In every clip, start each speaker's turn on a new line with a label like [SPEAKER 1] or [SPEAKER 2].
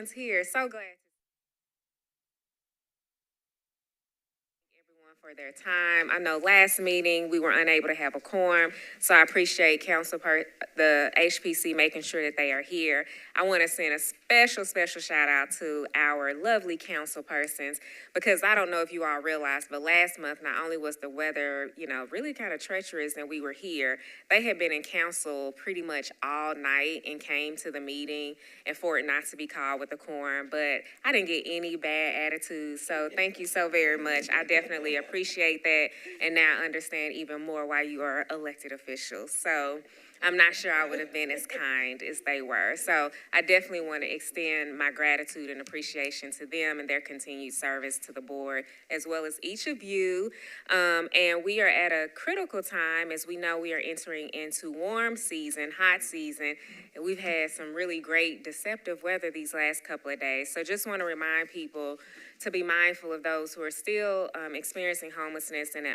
[SPEAKER 1] everyone's here. So glad to everyone for their time. I know last meeting we were unable to have a quorum, so I appreciate the HPC making sure that they are here. I want to send a special shout out to our lovely council persons, because I don't know if you all realized, but last month not only was the weather, really kind of treacherous and we were here, they had been in council pretty much all night and came to the meeting, and for it not to be called with a quorum, but I didn't get any bad attitudes, so thank you so very much. I definitely appreciate that, and now understand even more why you are elected officials. So I'm not sure I would have been as kind as they were. So I definitely want to extend my gratitude and appreciation to them and their continued service to the board, as well as each of you. And we are at a critical time, as we know we are entering into warm season, hot season, and we've had some really great deceptive weather these last couple of days. So just want to remind people to be mindful of those who are still experiencing homelessness and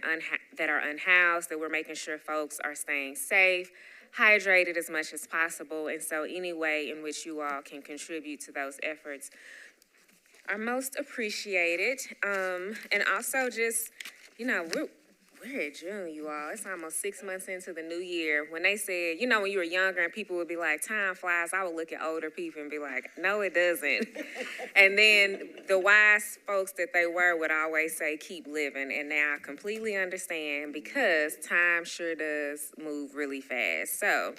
[SPEAKER 1] that are unhoused, that we're making sure folks are staying safe, hydrated as much as possible. And so any way in which you all can contribute to those efforts are most appreciated. And also just, we're at June, you all. It's almost 6 months into the new year. When they said, when you were younger and people would be like, time flies, I would look at older people and be like, no, it doesn't. And then the wise folks that they were would always say, keep living. And now I completely understand, because time sure does move really fast. So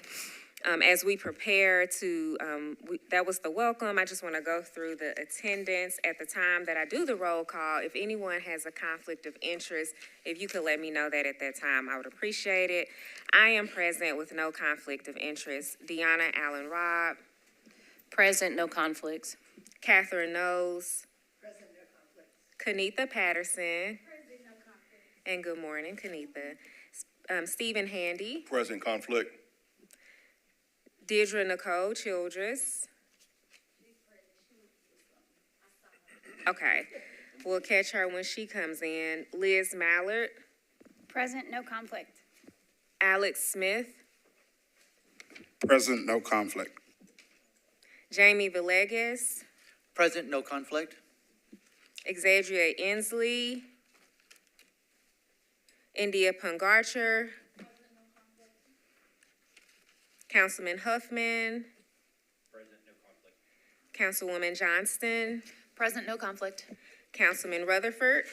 [SPEAKER 1] as we prepare to, that was the welcome. I just want to go through the attendance at the time that I do the roll call. If anyone has a conflict of interest, if you could let me know that at that time, I would appreciate it. I am present with no conflict of interest. Deanna Allen Robb.
[SPEAKER 2] Present, no conflicts.
[SPEAKER 1] Catherine Knowles.
[SPEAKER 3] Present, no conflicts.
[SPEAKER 1] Kanitha Patterson.
[SPEAKER 3] Present, no conflicts.
[SPEAKER 1] And good morning, Kanitha. Stephen Handy.
[SPEAKER 4] Present, conflict.
[SPEAKER 1] Deirdre Nicole Childress. Okay, we'll catch her when she comes in. Liz Mallard.
[SPEAKER 3] Present, no conflict.
[SPEAKER 1] Alex Smith.
[SPEAKER 4] Present, no conflict.
[SPEAKER 1] Jamie Villegas.
[SPEAKER 5] Present, no conflict.
[SPEAKER 1] Exandria Inslee. India Pungarcher. Councilman Huffman.
[SPEAKER 5] Present, no conflict.
[SPEAKER 1] Councilwoman Johnston.
[SPEAKER 2] Present, no conflict.
[SPEAKER 1] Councilman Rutherford.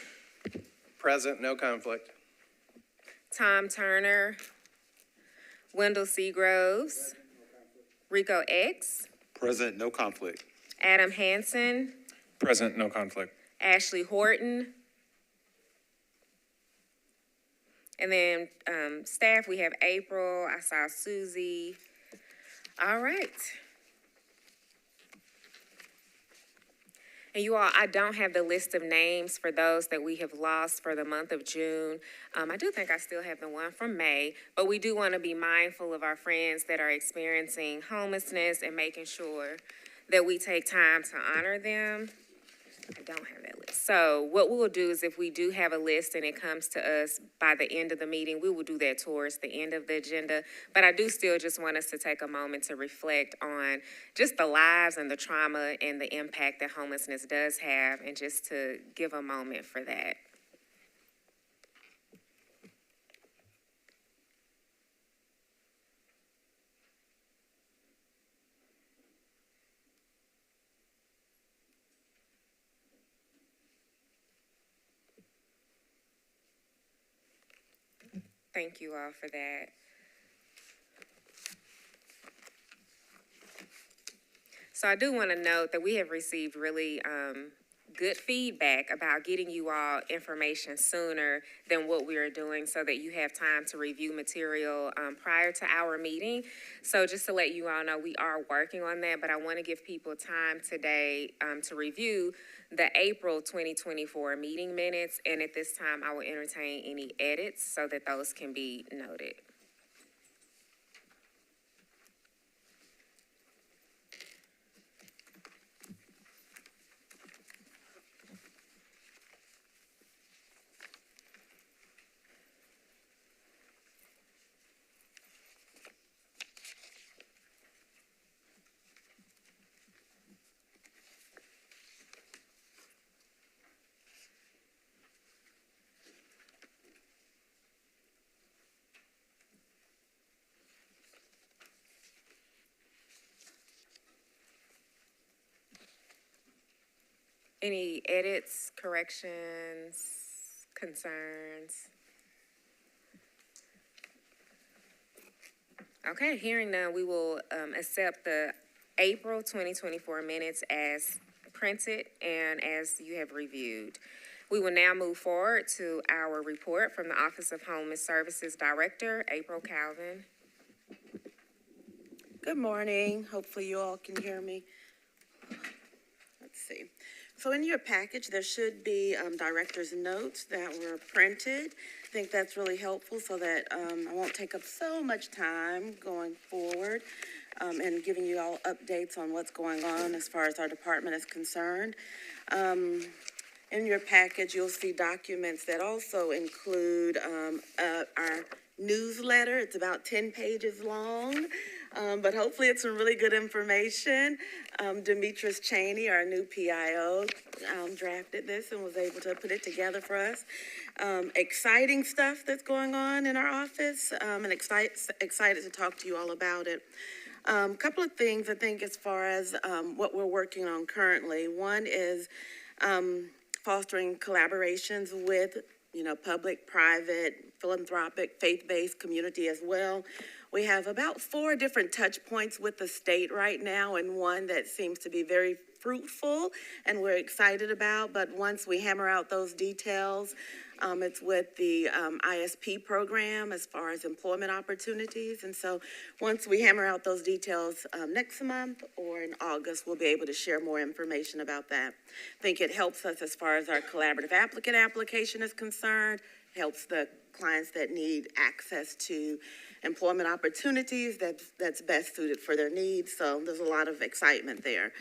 [SPEAKER 6] Present, no conflict.
[SPEAKER 1] Tom Turner. Wendell Seagroves. Rico X.
[SPEAKER 4] Present, no conflict.
[SPEAKER 1] Adam Hansen.
[SPEAKER 6] Present, no conflict.
[SPEAKER 1] Ashley Horton. And then staff, we have April. I saw Susie. All right. And you all, I don't have the list of names for those that we have lost for the month of June. I do think I still have the one from May, but we do want to be mindful of our friends that are experiencing homelessness and making sure that we take time to honor them. I don't have that list. So what we'll do is, if we do have a list and it comes to us by the end of the meeting, we will do that towards the end of the agenda. But I do still just want us to take a moment to reflect on just the lives and the trauma and the impact that homelessness does have, and just to give a moment for that. Thank you all for that. So I do want to note that we have received really good feedback about getting you all information sooner than what we are doing, so that you have time to review material prior to our meeting. So just to let you all know, we are working on that, but I want to give people time today to review the April 2024 meeting minutes, and at this time, I will entertain any edits so that those can be noted. Any edits, corrections, concerns? Okay, hearing none, we will accept the April 2024 minutes as printed and as you have reviewed. We will now move forward to our report from the Office of Homeless Services Director, April Calvin.
[SPEAKER 7] Good morning. Hopefully you all can hear me. Let's see. So in your package, there should be director's notes that were printed. I think that's really helpful so that I won't take up so much time going forward and giving you all updates on what's going on as far as our department is concerned. In your package, you'll see documents that also include our newsletter. It's about 10 pages long. But hopefully it's some really good information. Demetrius Cheney, our new PIO, drafted this and was able to put it together for us. Exciting stuff that's going on in our office, and excited to talk to you all about it. A couple of things I think as far as what we're working on currently. One is fostering collaborations with, public, private, philanthropic, faith-based community as well. We have about 4 different touch points with the state right now, and one that seems to be very fruitful and we're excited about. But once we hammer out those details, it's with the ISP program as far as employment opportunities. And so once we hammer out those details next month or in August, we'll be able to share more information about that. I think it helps us as far as our collaborative applicant application is concerned, helps the clients that need access to employment opportunities that's best suited for their needs. So there's a lot of excitement there.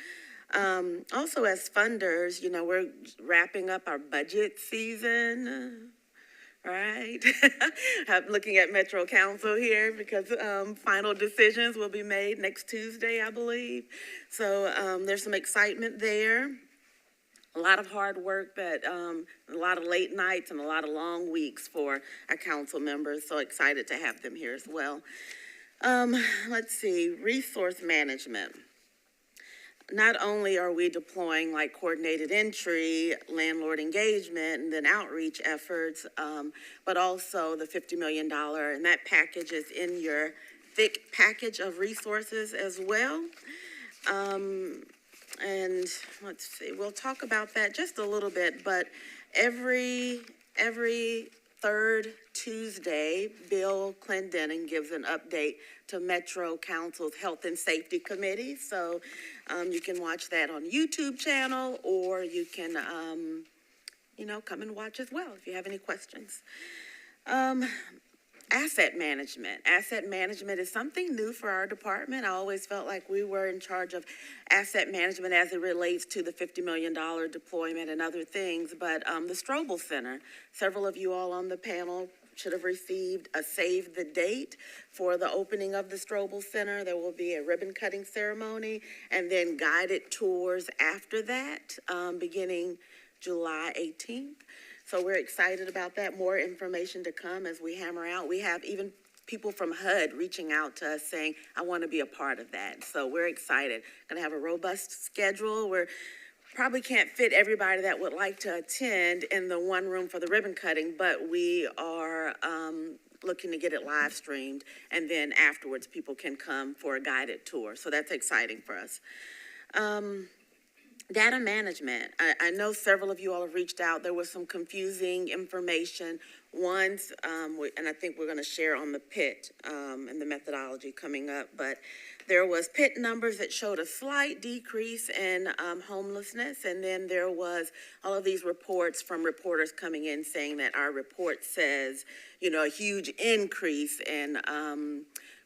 [SPEAKER 7] Also, as funders, we're wrapping up our budget season, right? I'm looking at Metro Council here because final decisions will be made next Tuesday, I believe. So there's some excitement there. A lot of hard work, but a lot of late nights and a lot of long weeks for our council members. So excited to have them here as well. Let's see, resource management. Not only are we deploying like coordinated entry, landlord engagement, and then outreach efforts, but also the $50 million, and that package is in your thick package of resources as well. And let's see, we'll talk about that just a little bit, but every third Tuesday, Bill Clendenin gives an update to Metro Council's Health and Safety Committee. So you can watch that on YouTube channel, or you can, come and watch as well if you have any questions. Asset management. Asset management is something new for our department. I always felt like we were in charge of asset management as it relates to the $50 million deployment and other things. But the Strobel Center, several of you all on the panel should have received a save the date for the opening of the Strobel Center. There will be a ribbon cutting ceremony and then guided tours after that, beginning July 18th. So we're excited about that. More information to come as we hammer out. We have even people from HUD reaching out to us saying, I want to be a part of that. So we're excited. Going to have a robust schedule. We're probably can't fit everybody that would like to attend in the one room for the ribbon cutting, but we are looking to get it live streamed. And then afterwards, people can come for a guided tour. So that's exciting for us. Data management. I know several of you all have reached out. There was some confusing information once, and I think we're going to share on the PIT and the methodology coming up, but there was PIT numbers that showed a slight decrease in homelessness, and then there was all of these reports from reporters coming in saying that our report says, a huge increase in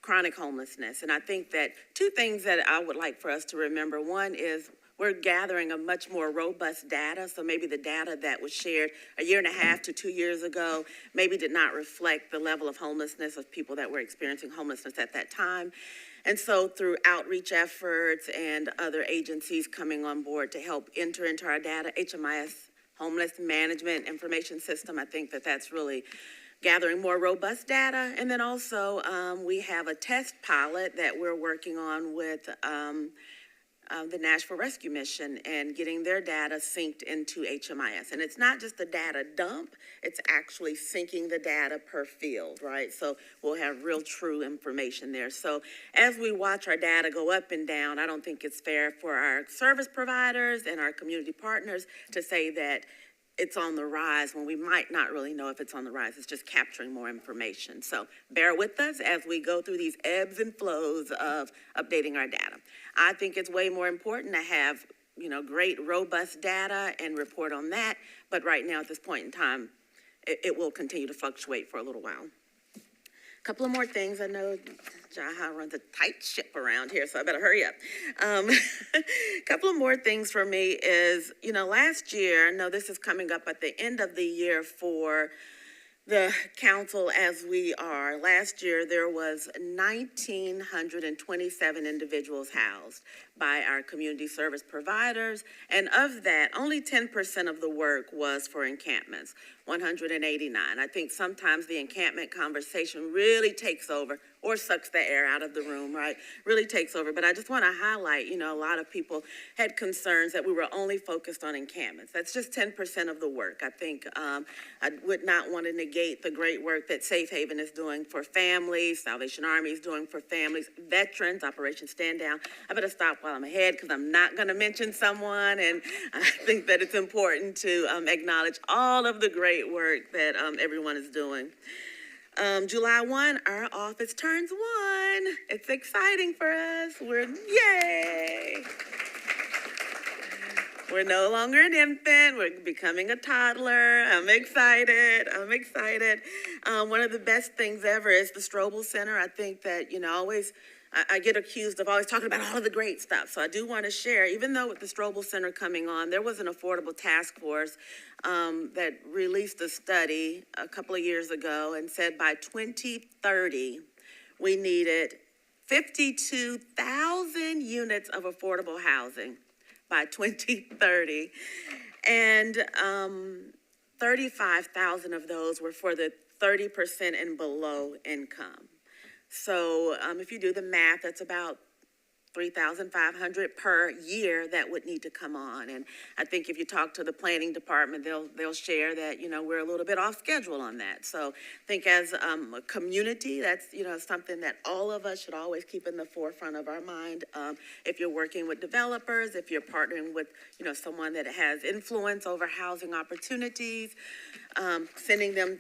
[SPEAKER 7] chronic homelessness. And I think that 2 things that I would like for us to remember. One is we're gathering a much more robust data, so maybe the data that was shared a year and a half to 2 years ago maybe did not reflect the level of homelessness of people that were experiencing homelessness at that time. And so through outreach efforts and other agencies coming on board to help enter into our data, HMIS, Homeless Management Information System, I think that that's really gathering more robust data. And then also we have a test pilot that we're working on with the Nashville Rescue Mission and getting their data synced into HMIS. And it's not just a data dump, it's actually syncing the data per field, right? So we'll have real true information there. So as we watch our data go up and down, I don't think it's fair for our service providers and our community partners to say that it's on the rise when we might not really know if it's on the rise. It's just capturing more information. So bear with us as we go through these ebbs and flows of updating our data. I think it's way more important to have, great robust data and report on that. But right now at this point in time, it will continue to fluctuate for a little while. Couple of more things. I know Jaha runs a tight ship around here, so I better hurry up. Couple of more things for me is, last year, I know this is coming up at the end of the year for the council as we are. Last year, there was 1,927 individuals housed by our community service providers, and of that, only 10% of the work was for encampments, 189. I think sometimes the encampment conversation really takes over or sucks the air out of the room, right? Really takes over. But I just want to highlight, a lot of people had concerns that we were only focused on encampments. That's just 10% of the work. I think I would not want to negate the great work that Safe Haven is doing for families, Salvation Army is doing for families, veterans, Operation Stand Down. I better stop while I'm ahead because I'm not going to mention someone, and I think that it's important to acknowledge all of the great work that everyone is doing. July 1, our office turns 1. It's exciting for us. Yay! We're no longer an infant. We're becoming a toddler. I'm excited. One of the best things ever is the Strobel Center. I think that, I get accused of always talking about all of the great stuff. So I do want to share, even though with the Strobel Center coming on, there was an affordable task force that released a study a couple of years ago and said by 2030, we needed 52,000 units of affordable housing by 2030. And 35,000 of those were for the 30% and below income. So if you do the math, that's about 3,500 per year that would need to come on. And I think if you talk to the planning department, they'll share that, we're a little bit off schedule on that. So I think as a community, that's, something that all of us should always keep in the forefront of our mind. If you're working with developers, if you're partnering with, someone that has influence over housing opportunities, directing them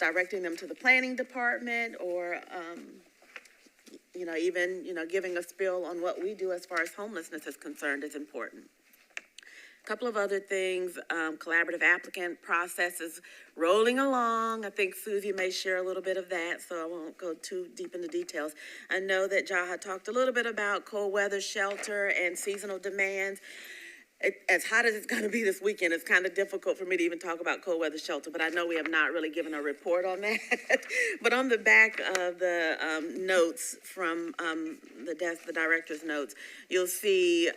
[SPEAKER 7] to the planning department, or even, giving a spill on what we do as far as homelessness is concerned is important. A couple of other things, collaborative applicant process is rolling along. I think Susie may share a little bit of that, so I won't go too deep into details. I know that Jaha talked a little bit about cold weather shelter and seasonal demands. As hot as it's going to be this weekend, it's kind of difficult for me to even talk about cold weather shelter, but I know we have not really given a report on that. But on the back of the notes from the director's notes, you'll see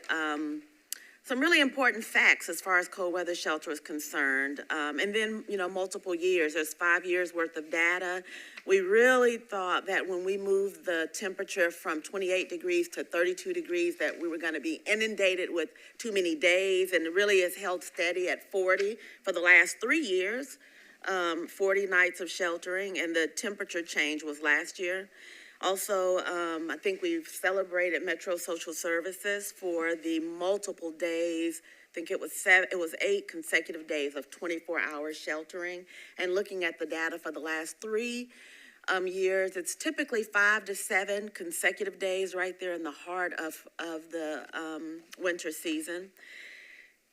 [SPEAKER 7] some really important facts as far as cold weather shelter is concerned. And then, multiple years, there's 5 years worth of data. We really thought that when we moved the temperature from 28 degrees to 32 degrees, that we were going to be inundated with too many days, and it really has held steady at 40 for the last 3 years, 40 nights of sheltering, and the temperature change was last year. Also, I think we've celebrated Metro Social Services for the multiple days. I think it was 8 consecutive days of 24-hour sheltering. And looking at the data for the last 3 years, it's typically 5 to 7 consecutive days right there in the heart of the winter season.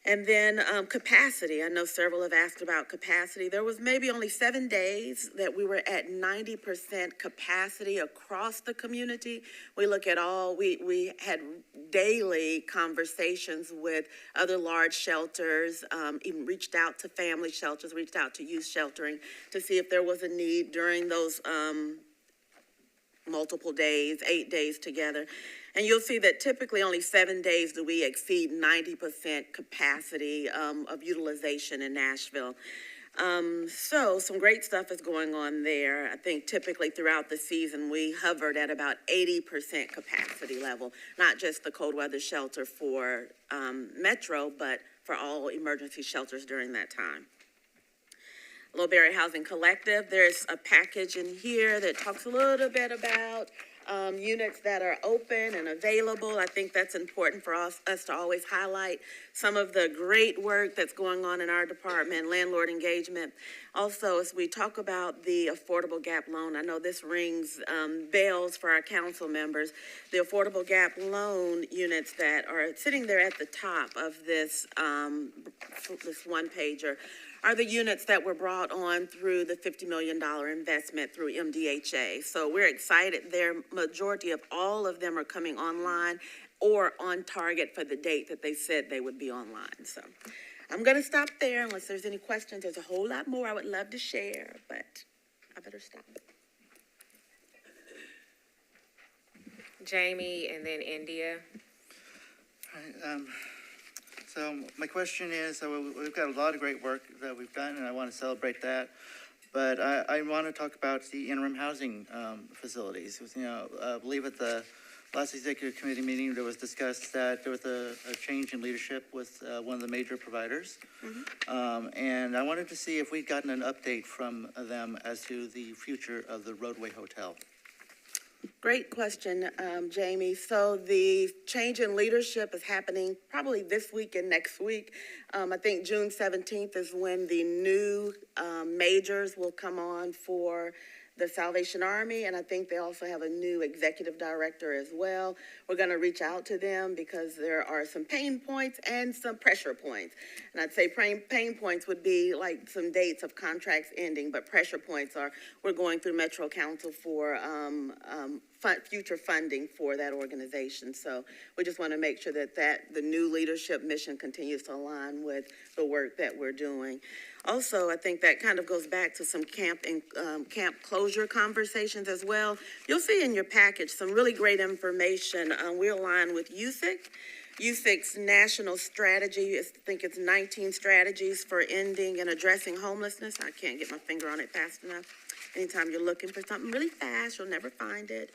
[SPEAKER 7] And then capacity. I know several have asked about capacity. There was maybe only 7 days that we were at 90% capacity across the community. We look at we had daily conversations with other large shelters, even reached out to family shelters, reached out to youth sheltering to see if there was a need during those multiple days, 8 days together. And you'll see that typically only 7 days do we exceed 90% capacity of utilization in Nashville. So some great stuff is going on there. I think typically throughout the season, we hovered at about 80% capacity level, not just the cold weather shelter for Metro, but for all emergency shelters during that time. Lowberry Housing Collective, there's a package in here that talks a little bit about units that are open and available. I think that's important for us to always highlight some of the great work that's going on in our department, landlord engagement. Also, as we talk about the affordable gap loan, I know this rings bells for our council members. The affordable gap loan units that are sitting there at the top of this, this one pager are the units that were brought on through the $50 million investment through MDHA. So we're excited. Their majority of all of them are coming online or on target for the date that they said they would be online. So I'm going to stop there unless there's any questions. There's a whole lot more I would love to share, but I better stop.
[SPEAKER 1] Jamie and then India.
[SPEAKER 5] So my question is, we've got a lot of great work that we've done, and I want to celebrate that. But I want to talk about the interim housing facilities. You know, I believe at the last executive committee meeting, there was discussed that there was a change in leadership with one of the major providers. And I wanted to see if we'd gotten an update from them as to the future of the Roadway Hotel.
[SPEAKER 7] Great question, Jamie. So the change in leadership is happening probably this week and next week. I think June 17th is when the new majors will come on for the Salvation Army, and I think they also have a new executive director as well. We're going to reach out to them because there are some pain points and some pressure points. And I'd say pain points would be like some dates of contracts ending, but pressure points are we're going through Metro Council for future funding for that organization. So we just want to make sure that the new leadership mission continues to align with the work that we're doing. Also, I think that kind of goes back to some camp closure conversations as well. You'll see in your package some really great information. We align with USIC's national strategy. I think it's 19 strategies for ending and addressing homelessness. I can't get my finger on it fast enough. Anytime you're looking for something really fast, you'll never find it.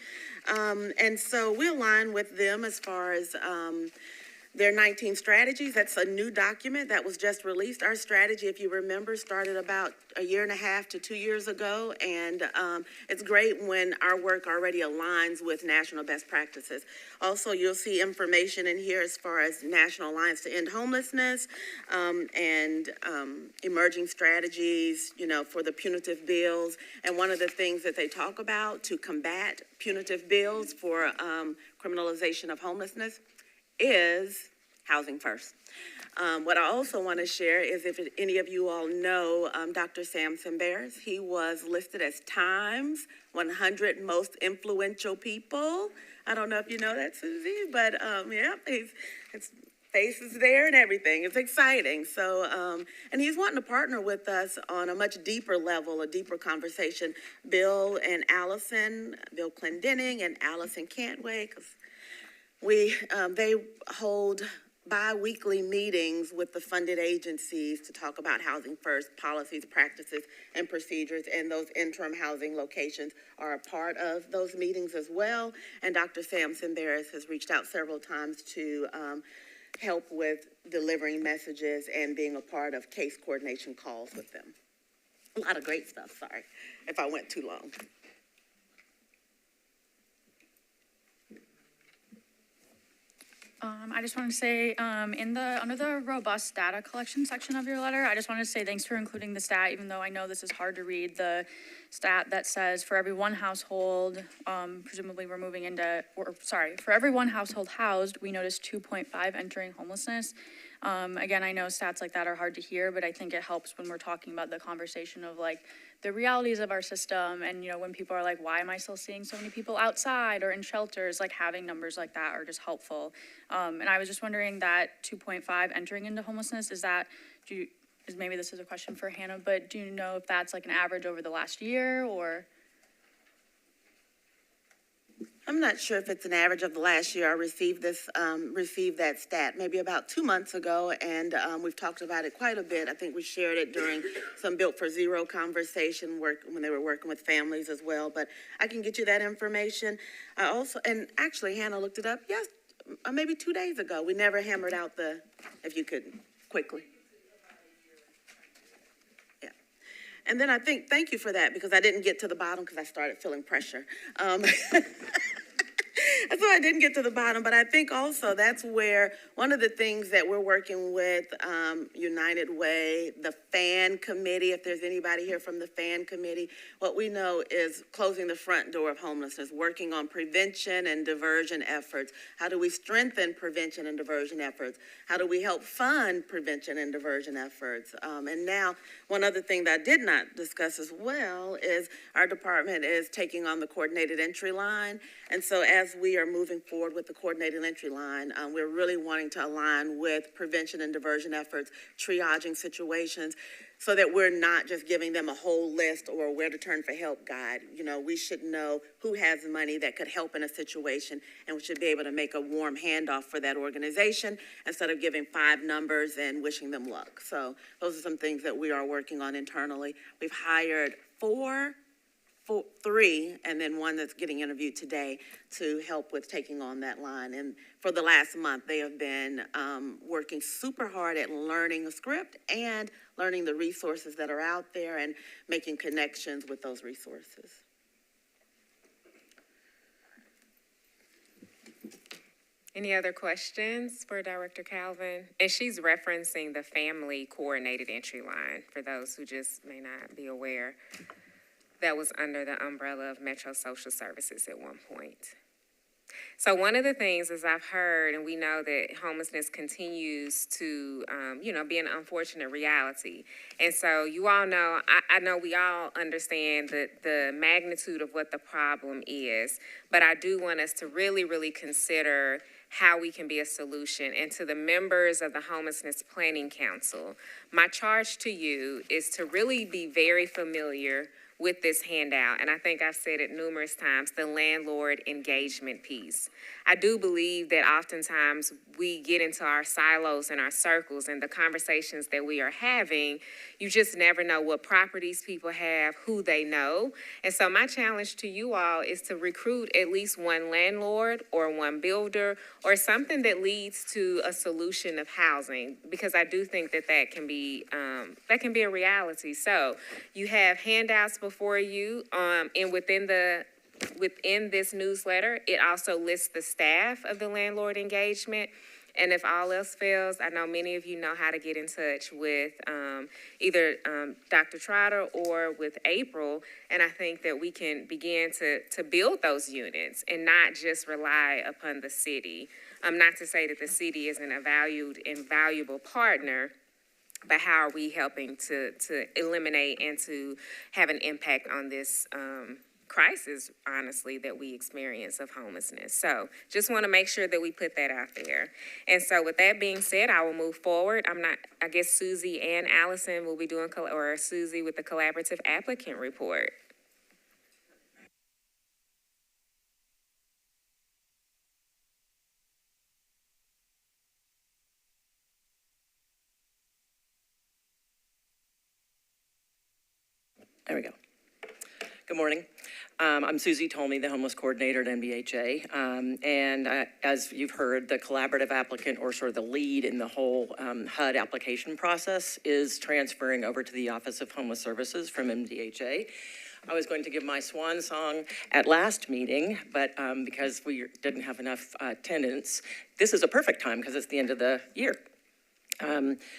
[SPEAKER 7] And so we align with them as far as their 19 strategies. That's a new document that was just released. Our strategy, if you remember, started about a year and a half to 2 years ago. And it's great when our work already aligns with national best practices. Also, you'll see information in here as far as National Alliance to End Homelessness and emerging strategies, you know, for the punitive bills. And one of the things that they talk about to combat punitive bills for criminalization of homelessness is housing first. What I also want to share is if any of you all know Dr. Samson Bears, he was listed as Time's 100 most influential people. I don't know if you know that, Susie, but yeah, his face is there and everything. It's exciting. So, and he's wanting to partner with us on a much deeper level, a deeper conversation. Bill Clendenning and Allison Cantway, because they hold bi-weekly meetings with the funded agencies to talk about housing first policies, practices, and procedures, and those interim housing locations are a part of those meetings as well. And Dr. Samson Barris has reached out several times to help with delivering messages and being a part of case coordination calls with them. A lot of great stuff, sorry if I went too long.
[SPEAKER 8] I just wanted to say, under the robust data collection section of your letter, I just wanted to say thanks for including the stat, even though I know this is hard to read, the stat that says for every one household, presumably we're moving into, for every one household housed, we noticed 2.5 entering homelessness. Again, I know stats like that are hard to hear, but I think it helps when we're talking about the conversation of like the realities of our system. And, you know, when people are like, why am I still seeing so many people outside or in shelters, like having numbers like that are just helpful. And I was just wondering that 2.5 entering into homelessness, maybe this is a question for Hannah, but do you know if that's like an average over the last year or?
[SPEAKER 7] I'm not sure if it's an average of the last year. I received that stat maybe about 2 months ago, and we've talked about it quite a bit. I think we shared it during some Built for Zero conversation work when they were working with families as well. But I can get you that information. I also, and actually Hannah looked it up, yes, maybe 2 days ago. We never hammered out if you could quickly. Yeah. And then I think, thank you for that, because I didn't get to the bottom because I started feeling pressure. So I didn't get to the bottom, but I think also that's where one of the things that we're working with United Way, the FAN committee, if there's anybody here from the FAN committee, what we know is closing the front door of homelessness, working on prevention and diversion efforts. How do we strengthen prevention and diversion efforts? How do we help fund prevention and diversion efforts? And now, one other thing that I did not discuss as well is our department is taking on the coordinated entry line. And so as we are moving forward with the coordinated entry line, we're really wanting to align with prevention and diversion efforts, triaging situations, so that we're not just giving them a whole list or a where to turn for help guide. You know, we should know who has money that could help in a situation, and we should be able to make a warm handoff for that organization instead of giving 5 numbers and wishing them luck. So those are some things that we are working on internally. We've hired 3, and then 1 that's getting interviewed today to help with taking on that line. And for the last month, they have been working super hard at learning a script and learning the resources that are out there and making connections with those resources.
[SPEAKER 1] Any other questions for Director Calvin? And she's referencing the family coordinated entry line, for those who just may not be aware. That was under the umbrella of Metro Social Services at one point. So one of the things, as I've heard, and we know that homelessness continues to, be an unfortunate reality. And so you all know, I know we all understand the magnitude of what the problem is, but I do want us to really, really consider how we can be a solution. And to the members of the Homelessness Planning Council, my charge to you is to really be very familiar with this handout, and I think I've said it numerous times, the landlord engagement piece. I do believe that oftentimes we get into our silos and our circles, and the conversations that we are having, you just never know what properties people have, who they know. And so my challenge to you all is to recruit at least 1 landlord or 1 builder or something that leads to a solution of housing, because I do think that can be a reality. So you have handouts before you, and within this newsletter, it also lists the staff of the landlord engagement. And if all else fails, I know many of you know how to get in touch with either Dr. Trotter or with April, and I think that we can begin to build those units and not just rely upon the city. Not to say that the city isn't a valued and valuable partner, but how are we helping to eliminate and to have an impact on this crisis, honestly, that we experience of homelessness. So just want to make sure that we put that out there. And so with that being said, I will move forward. I guess Susie and Allison will be doing, or Susie with the collaborative applicant report.
[SPEAKER 9] There we go. Good morning. I'm Susie Tolmie, the homeless coordinator at NBHA. As you've heard, the collaborative applicant, or sort of the lead in the whole HUD application process, is transferring over to the Office of Homeless Services from NBHA. I was going to give my swan song at last meeting, but because we didn't have enough attendance, this is a perfect time because it's the end of the year.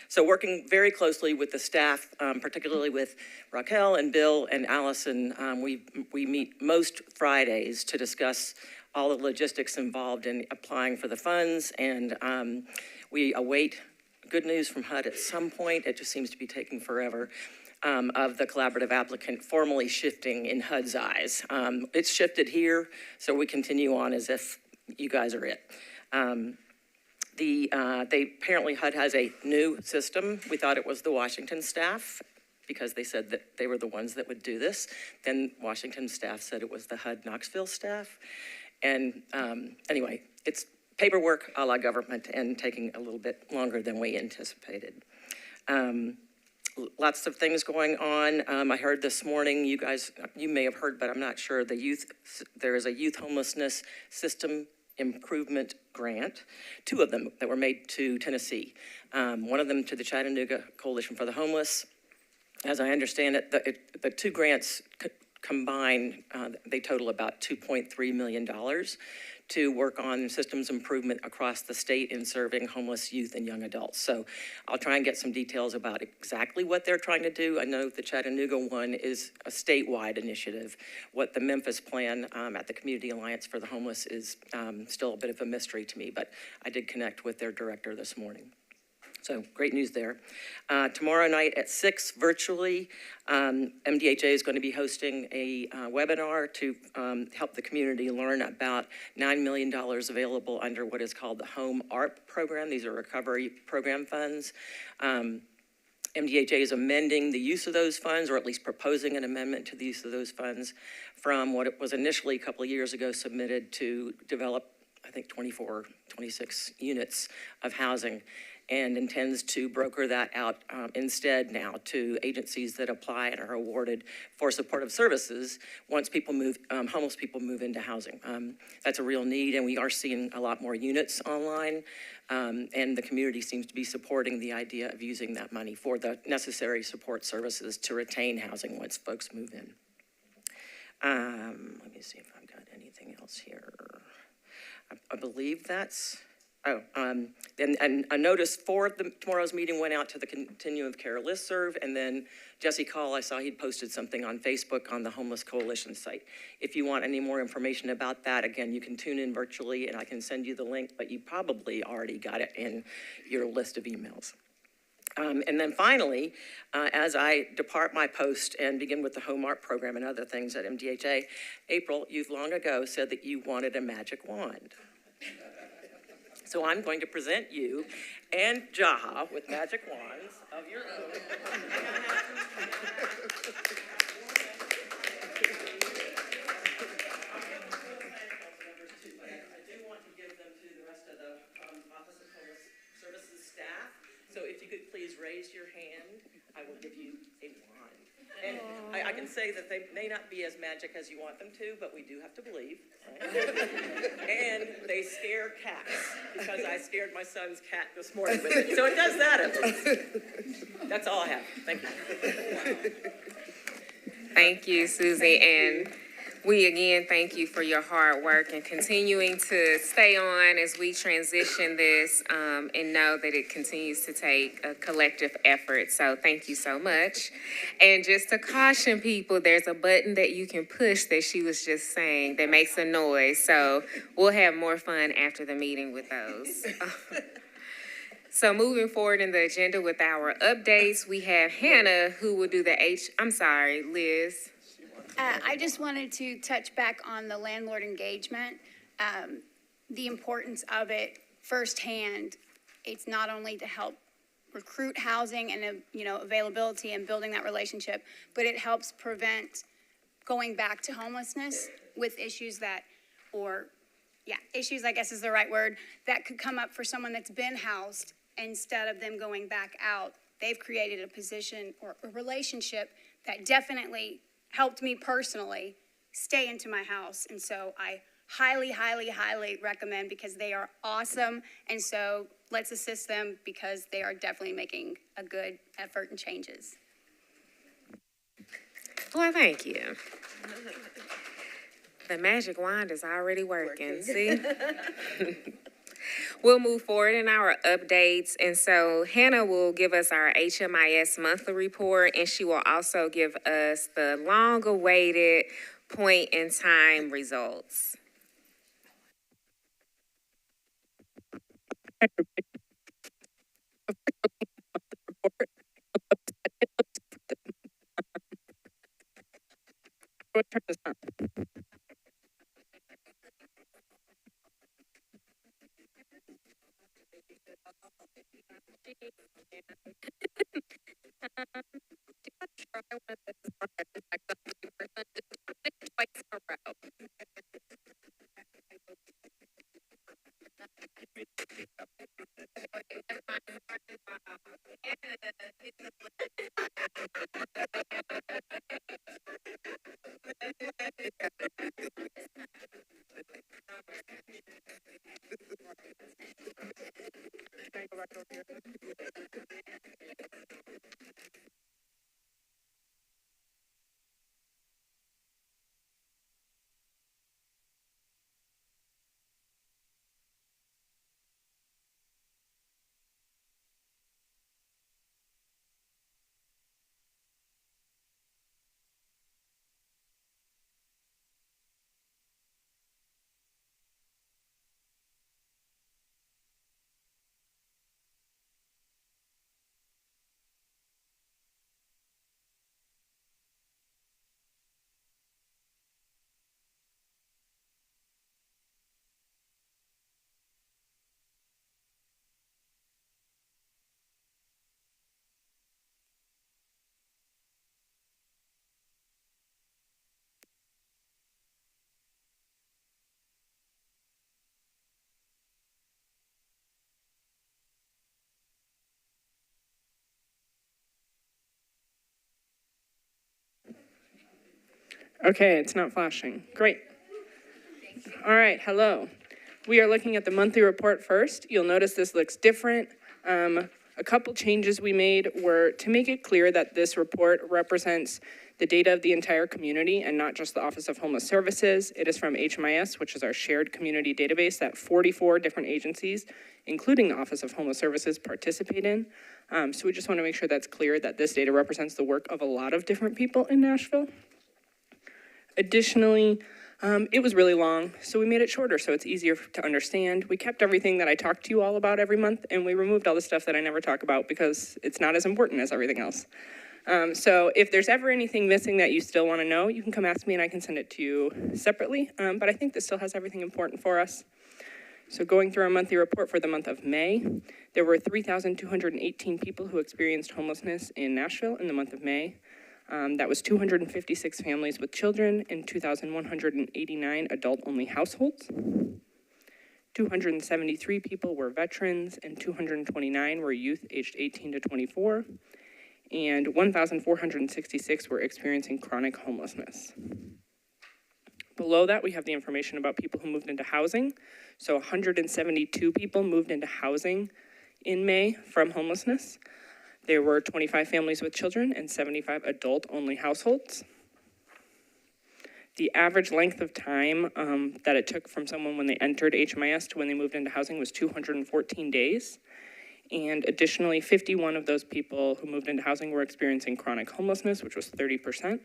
[SPEAKER 9] So working very closely with the staff, particularly with Raquel and Bill and Allison, we meet most Fridays to discuss all the logistics involved in applying for the funds, and we await good news from HUD at some point. It just seems to be taking forever. Of the collaborative applicant formally shifting in HUD's eyes. It's shifted here, so we continue on as if you guys are it. Apparently HUD has a new system. We thought it was the Washington staff because they said that they were the ones that would do this. Then Washington staff said it was the HUD Knoxville staff. And anyway, it's paperwork a la government and taking a little bit longer than we anticipated. Lots of things going on. I heard this morning, you may have heard, but I'm not sure, there is a youth homelessness system improvement grant, two of them that were made to Tennessee. One of them to the Chattanooga Coalition for the Homeless. As I understand it, the two grants combined, they total about $2.3 million to work on systems improvement across the state in serving homeless youth and young adults. So I'll try and get some details about exactly what they're trying to do. I know the Chattanooga one is a statewide initiative. What the Memphis plan at the Community Alliance for the Homeless is still a bit of a mystery to me, but I did connect with their director this morning. So great news there. Tomorrow night at 6 virtually, MDHA is going to be hosting a webinar to help the community learn about $9 million available under what is called the Home ARP program. These are recovery program funds. MDHA is amending the use of those funds, or at least proposing an amendment to the use of those funds from what it was initially a couple of years ago submitted to develop, I think, 26 units of housing, and intends to broker that out instead now to agencies that apply and are awarded for supportive services once people move, homeless people move into housing. That's a real need, and we are seeing a lot more units online, and the community seems to be supporting the idea of using that money for the necessary support services to retain housing once folks move in. Let me see if I've got anything else here. I believe that's... and a notice for tomorrow's meeting went out to the Continuum of Care listserv, and then Jesse Call, I saw he'd posted something on Facebook on the Homeless Coalition site. If you want any more information about that, again, you can tune in virtually and I can send you the link, but you probably already got it in your list of emails. And then finally, as I depart my post and begin with the Home Art program and other things at MDHA, April, you've long ago said that you wanted a magic wand. So I'm going to present you and Jaha with magic wands of your own. I do want to give them to the rest of the Office of Homeless Services staff. So if you could please raise your hand, I will give you a wand. And I can say that they may not be as magic as you want them to, but we do have to believe. Right? And they scare cats, because I scared my son's cat this morning with it. So it does that at least. That's all I have. Thank you.
[SPEAKER 1] Thank you, Susie, and we again thank you for your hard work and continuing to stay on as we transition this and know that it continues to take a collective effort. So thank you so much. And just to caution people, there's a button that you can push that she was just saying that makes a noise. So we'll have more fun after the meeting with those. So moving forward in the agenda with our updates, we have Hannah who will do the Liz.
[SPEAKER 3] I just wanted to touch back on the landlord engagement, the importance of it firsthand. It's not only to help recruit housing and, availability and building that relationship, but it helps prevent going back to homelessness with issues issues, I guess is the right word, that could come up for someone that's been housed. Instead of them going back out, they've created a position or a relationship that definitely helped me personally stay into my house. And so I highly, highly, highly recommend, because they are awesome. And so let's assist them, because they are definitely making a good effort and changes.
[SPEAKER 1] Well, thank you. The magic wand is already working. See? We'll move forward in our updates. And so Hannah will give us our HMIS monthly report, and she will also give us the long-awaited point in time results.
[SPEAKER 10] Okay, it's not flashing. Great. All right, hello. We are looking at the monthly report first. You'll notice this looks different. A couple changes we made were to make it clear that this report represents the data of the entire community and not just the Office of Homeless Services. It is from HMIS, which is our shared community database that 44 different agencies, including the Office of Homeless Services, participate in. So we just want to make sure that's clear that this data represents the work of a lot of different people in Nashville. Additionally, it was really long, so we made it shorter so it's easier to understand. We kept everything that I talk to you all about every month, and we removed all the stuff that I never talk about because it's not as important as everything else. So if there's ever anything missing that you still want to know, you can come ask me and I can send it to you separately, but I think this still has everything important for us. So going through our monthly report for the month of May, there were 3,218 people who experienced homelessness in Nashville in the month of May. That was 256 families with children and 2,189 adult-only households. 273 people were veterans and 229 were youth aged 18 to 24. And 1,466 were experiencing chronic homelessness. Below that, we have the information about people who moved into housing. So 172 people moved into housing in May from homelessness. There were 25 families with children and 75 adult-only households. The average length of time that it took from someone when they entered HMIS to when they moved into housing was 214 days. And additionally, 51 of those people who moved into housing were experiencing chronic homelessness, which was 30%.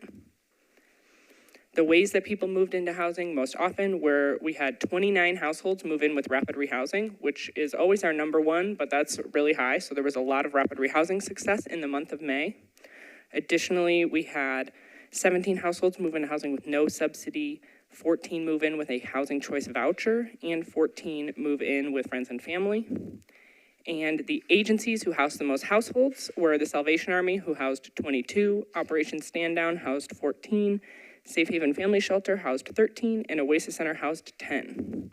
[SPEAKER 10] The ways that people moved into housing most often were we had 29 households move in with rapid rehousing, which is always our number one, but that's really high. So there was a lot of rapid rehousing success in the month of May. Additionally, we had 17 households move into housing with no subsidy, 14 move in with a housing choice voucher, and 14 move in with friends and family. And the agencies who housed the most households were the Salvation Army, who housed 22, Operation Stand Down housed 14, Safe Haven Family Shelter housed 13, and Oasis Center housed 10.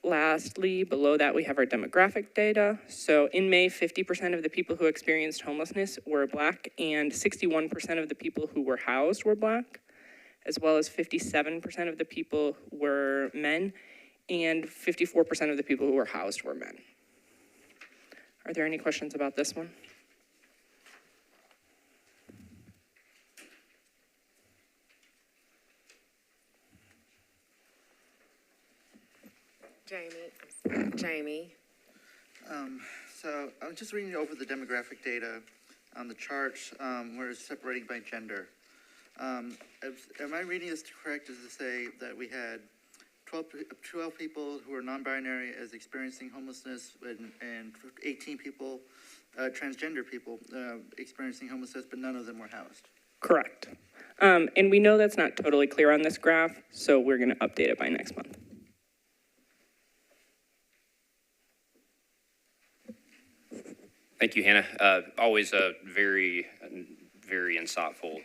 [SPEAKER 10] Lastly, below that, we have our demographic data. So in May, 50% of the people who experienced homelessness were Black, and 61% of the people who were housed were Black, as well as 57% of the people were men, and 54% of the people who were housed were men. Are there any questions about this one?
[SPEAKER 1] Jamie.
[SPEAKER 5] So I was just reading over the demographic data on the charts where it's separating by gender. Am I reading this correct as to say that we had 12 people who are non-binary as experiencing homelessness and 18 people, transgender people experiencing homelessness, but none of them were housed?
[SPEAKER 10] Correct. And we know that's not totally clear on this graph, so we're going to update it by next month.
[SPEAKER 11] Thank you, Hannah. Always a very, very insightful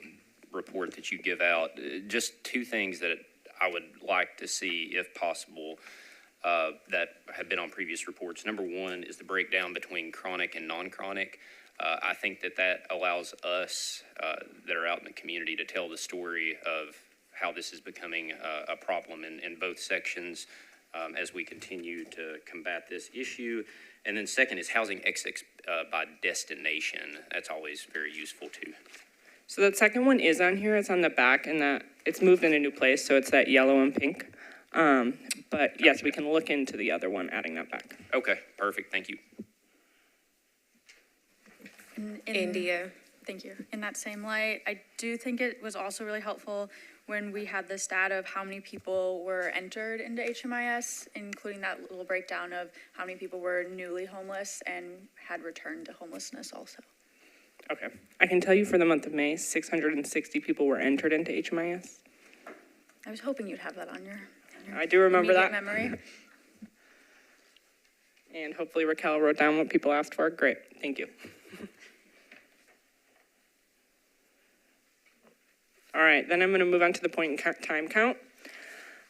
[SPEAKER 11] report that you give out. Just two things that I would like to see, if possible, that have been on previous reports. Number one is the breakdown between chronic and non-chronic. I think that allows us that are out in the community to tell the story of how this is becoming a problem in both sections. as we continue to combat this issue. And then second is housing exits by destination. That's always very useful too.
[SPEAKER 10] So that second one is on here. It's on the back, and that it's moved in a new place, so it's that yellow and pink. But yes, we can look into the other one, adding that back.
[SPEAKER 11] Okay, perfect. Thank you.
[SPEAKER 1] India.
[SPEAKER 8] Thank you. In that same light, I do think it was also really helpful when we had the stat of how many people were entered into HMIS, including that little breakdown of how many people were newly homeless and had returned to homelessness also.
[SPEAKER 10] Okay. I can tell you for the month of May, 660 people were entered into HMIS.
[SPEAKER 8] I was hoping you'd have that on your
[SPEAKER 10] I do remember
[SPEAKER 8] immediate
[SPEAKER 10] that.
[SPEAKER 8] memory.
[SPEAKER 10] And hopefully Raquel wrote down what people asked for. Great. Thank you. All right, then I'm going to move on to the point in time count.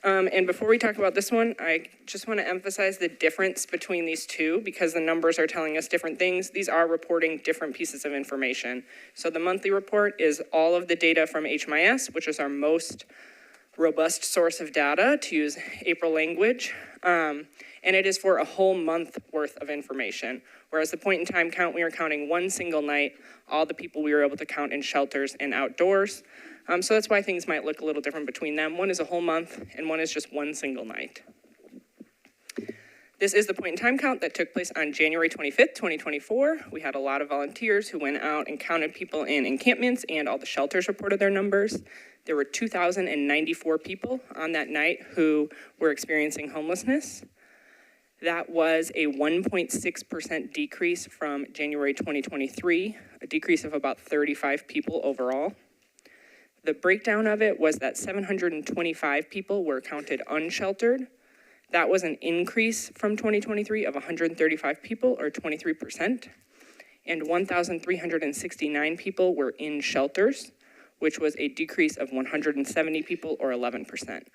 [SPEAKER 10] And before we talk about this one, I just want to emphasize the difference between these two because the numbers are telling us different things. These are reporting different pieces of information. So the monthly report is all of the data from HMIS, which is our most robust source of data, to use April language. And it is for a whole month worth of information. Whereas the point in time count, we are counting one single night, all the people we were able to count in shelters and outdoors. So that's why things might look a little different between them. One is a whole month and one is just one single night. This is the point in time count that took place on January 25th, 2024. We had a lot of volunteers who went out and counted people in encampments, and all the shelters reported their numbers. There were 2,094 people on that night who were experiencing homelessness. That was a 1.6% decrease from January 2023, a decrease of about 35 people overall. The breakdown of it was that 725 people were counted unsheltered. That was an increase from 2023 of 135 people, or 23%. And 1,369 people were in shelters, which was a decrease of 170 people, or 11%.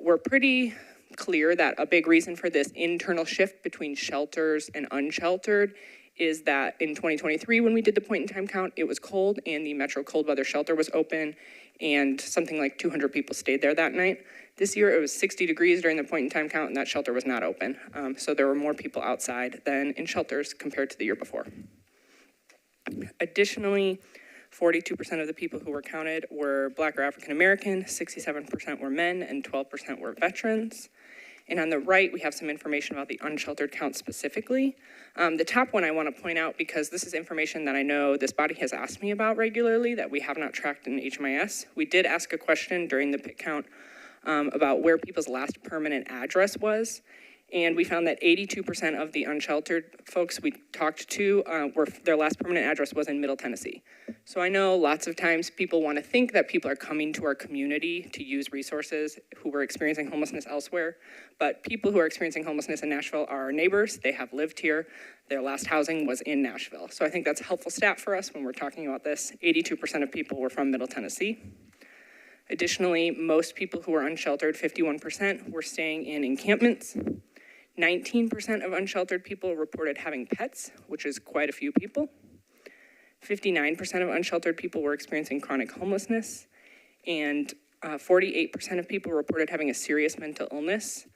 [SPEAKER 10] We're pretty clear that a big reason for this internal shift between shelters and unsheltered is that in 2023, when we did the point in time count, it was cold and the Metro cold weather shelter was open and something like 200 people stayed there that night. This year it was 60 degrees during the point in time count and that shelter was not open. So there were more people outside than in shelters compared to the year before. Additionally, 42% of the people who were counted were Black or African American, 67% were men, and 12% were veterans. And on the right, we have some information about the unsheltered count specifically. The top one I want to point out because this is information that I know this body has asked me about regularly that we have not tracked in HMIS. We did ask a question during the pit count about where people's last permanent address was. And we found that 82% of the unsheltered folks we talked to their last permanent address was in Middle Tennessee. So I know lots of times people want to think that people are coming to our community to use resources who were experiencing homelessness elsewhere, but people who are experiencing homelessness in Nashville are our neighbors. They have lived here. Their last housing was in Nashville. So I think that's a helpful stat for us when we're talking about this. 82% of people were from Middle Tennessee. Additionally, most people who were unsheltered, 51%, were staying in encampments. 19% of unsheltered people reported having pets, which is quite a few people. 59% of unsheltered people were experiencing chronic homelessness, and 48% of people reported having a serious mental illness.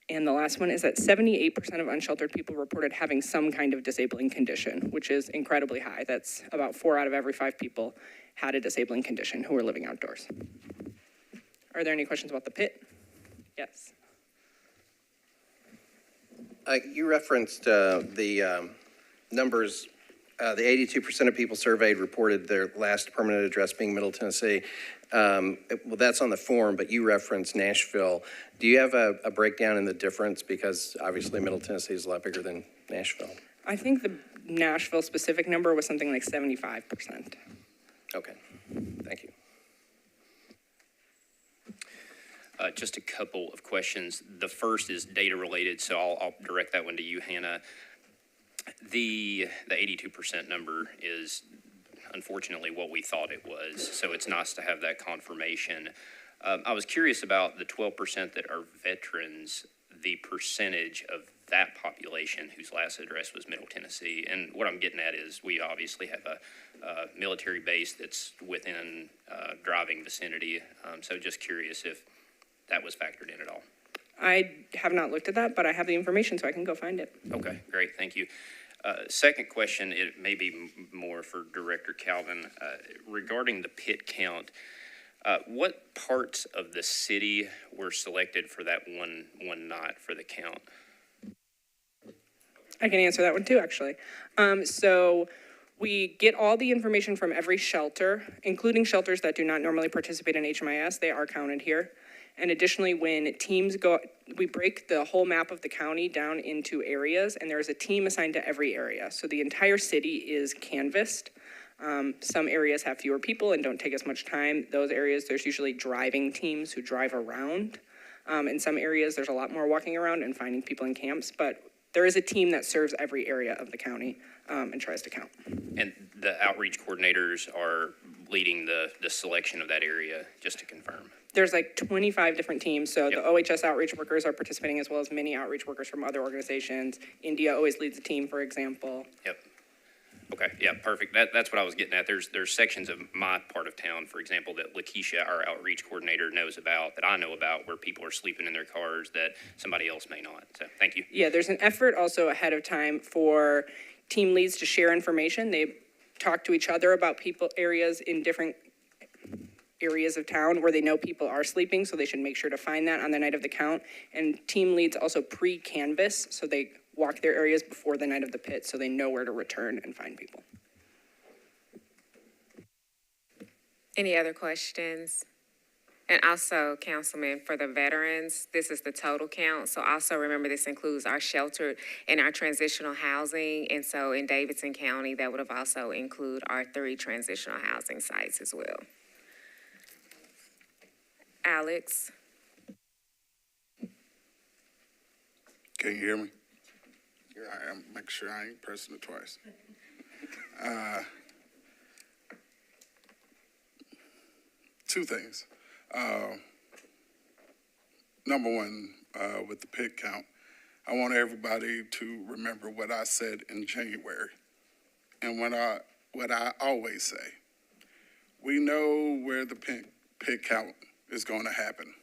[SPEAKER 10] And the last one is that 78% of unsheltered people reported having some kind of disabling condition, which is incredibly high. That's about 4 out of every 5 people had a disabling condition who were living outdoors. Are there any questions about the pit? Yes.
[SPEAKER 6] You referenced the numbers, the 82% of people surveyed reported their last permanent address being Middle Tennessee. Well, that's on the form, but you referenced Nashville. Do you have a breakdown in the difference? Because obviously Middle Tennessee is a lot bigger than Nashville.
[SPEAKER 10] I think the Nashville specific number was something like 75%.
[SPEAKER 6] Okay, thank you.
[SPEAKER 11] Just a couple of questions. The first is data related, so I'll direct that one to you, Hannah. The 82% number is unfortunately what we thought it was, so it's nice to have that confirmation. I was curious about the 12% that are veterans, the percentage of that population whose last address was Middle Tennessee. And what I'm getting at is we obviously have a military base that's within driving vicinity, so just curious if that was factored in at all.
[SPEAKER 10] I have not looked at that, but I have the information, so I can go find it.
[SPEAKER 11] Okay, great, thank you. Second question, it may be more for Director Calvin. Regarding the pit count, what parts of the city were selected for that one night for the count?
[SPEAKER 10] I can answer that one too, actually. So we get all the information from every shelter, including shelters that do not normally participate in HMIS. They are counted here. And additionally, when teams go, we break the whole map of the county down into areas, and there's a team assigned to every area. So the entire city is canvassed. Some areas have fewer people and don't take as much time. Those areas, there's usually driving teams who drive around. In some areas, there's a lot more walking around and finding people in camps, but there is a team that serves every area of the county and tries to count.
[SPEAKER 11] And the outreach coordinators are leading the selection of that area, just to confirm.
[SPEAKER 10] There's like 25 different teams, so
[SPEAKER 11] Yep.
[SPEAKER 10] the OHS outreach workers are participating as well as many outreach workers from other organizations. India always leads a team, for example.
[SPEAKER 11] Yep. Okay, yeah, perfect. That's what I was getting at. There's sections of my part of town, for example, that Lakeisha, our outreach coordinator, knows about, that I know about, where people are sleeping in their cars that somebody else may not. So, thank you.
[SPEAKER 10] Yeah, there's an effort also ahead of time for team leads to share information. They talk to each other about areas in different areas of town where they know people are sleeping, so they should make sure to find that on the night of the count. And team leads also pre-canvass, so they walk their areas before the night of the pit, so they know where to return and find people.
[SPEAKER 1] Any other questions? And also, Councilman, for the veterans, this is the total count. So also remember, this includes our shelter and our transitional housing. And so in Davidson County, that would have also include our 3 transitional housing sites as well. Alex?
[SPEAKER 12] Can you hear me? Here I am. Make sure I ain't pressing it twice. Two things. Number one, with the pit count, I want everybody to remember what I said in January, and what I always say. We know where the pit count is going to happen.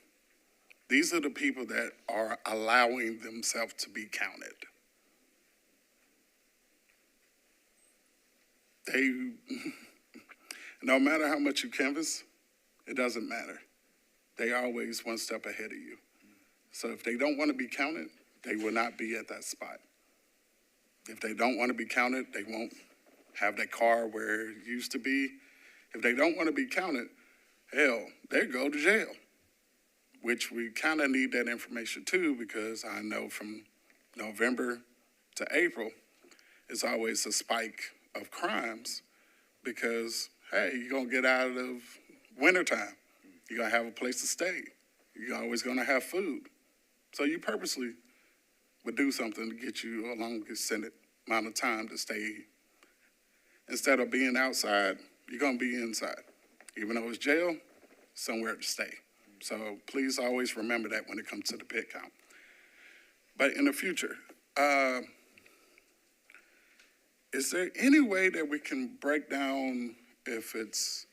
[SPEAKER 12] These are the people that are allowing themselves to be counted. No matter how much you canvass, it doesn't matter. They are always one step ahead of you. So if they don't want to be counted, they will not be at that spot. If they don't want to be counted, they won't have their car where it used to be. If they don't want to be counted, hell, they go to jail, which we kind of need that information too, because I know from November to April, it's always a spike of crimes because, hey, you're going to get out of wintertime. You're going to have a place to stay. You're always going to have food. So you purposely would do something to get you a long extended amount of time to stay. Instead of being outside, you're going to be inside. Even though it's jail, somewhere to stay. So please always remember that when it comes to the pit count. But in the future, is there any way that we can break down if it's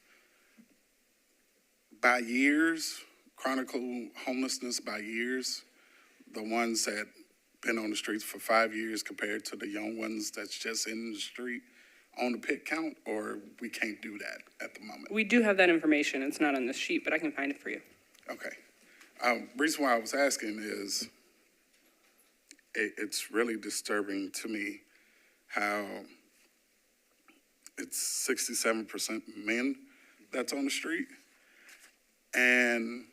[SPEAKER 12] by years, chronicle homelessness by years, the ones that been on the streets for 5 years compared to the young ones that's just in the street on the pit count, or we can't do that at the moment?
[SPEAKER 10] We do have that information. It's not on this sheet, but I can find it for you.
[SPEAKER 12] Okay. Reason why I was asking is it's really disturbing to me how it's 67% men that's on the street. And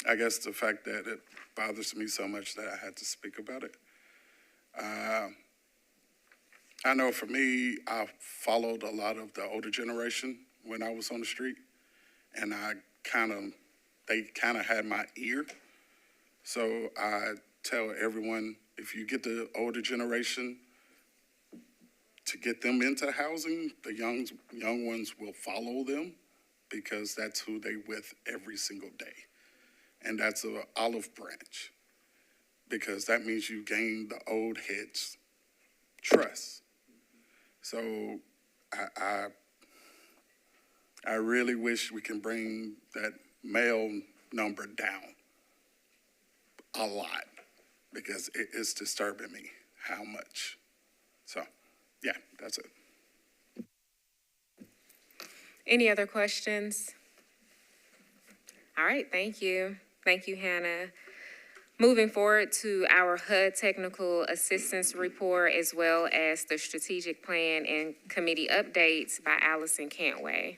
[SPEAKER 12] I guess the fact that it bothers me so much that I had to speak about it. I know for me, I followed a lot of the older generation when I was on the street, and they kind of had my ear. So I tell everyone, if you get the older generation to get them into housing, the young ones will follow them because that's who they with every single day. And that's an olive branch because that means you gain the old heads' trust. So I really wish we can bring that male number down a lot, because it is disturbing me how much. So, yeah, that's it.
[SPEAKER 1] Any other questions? All right, thank you. Thank you, Hannah. Moving forward to our HUD Technical Assistance Report, as well as the strategic plan and committee updates by Allison Cantway.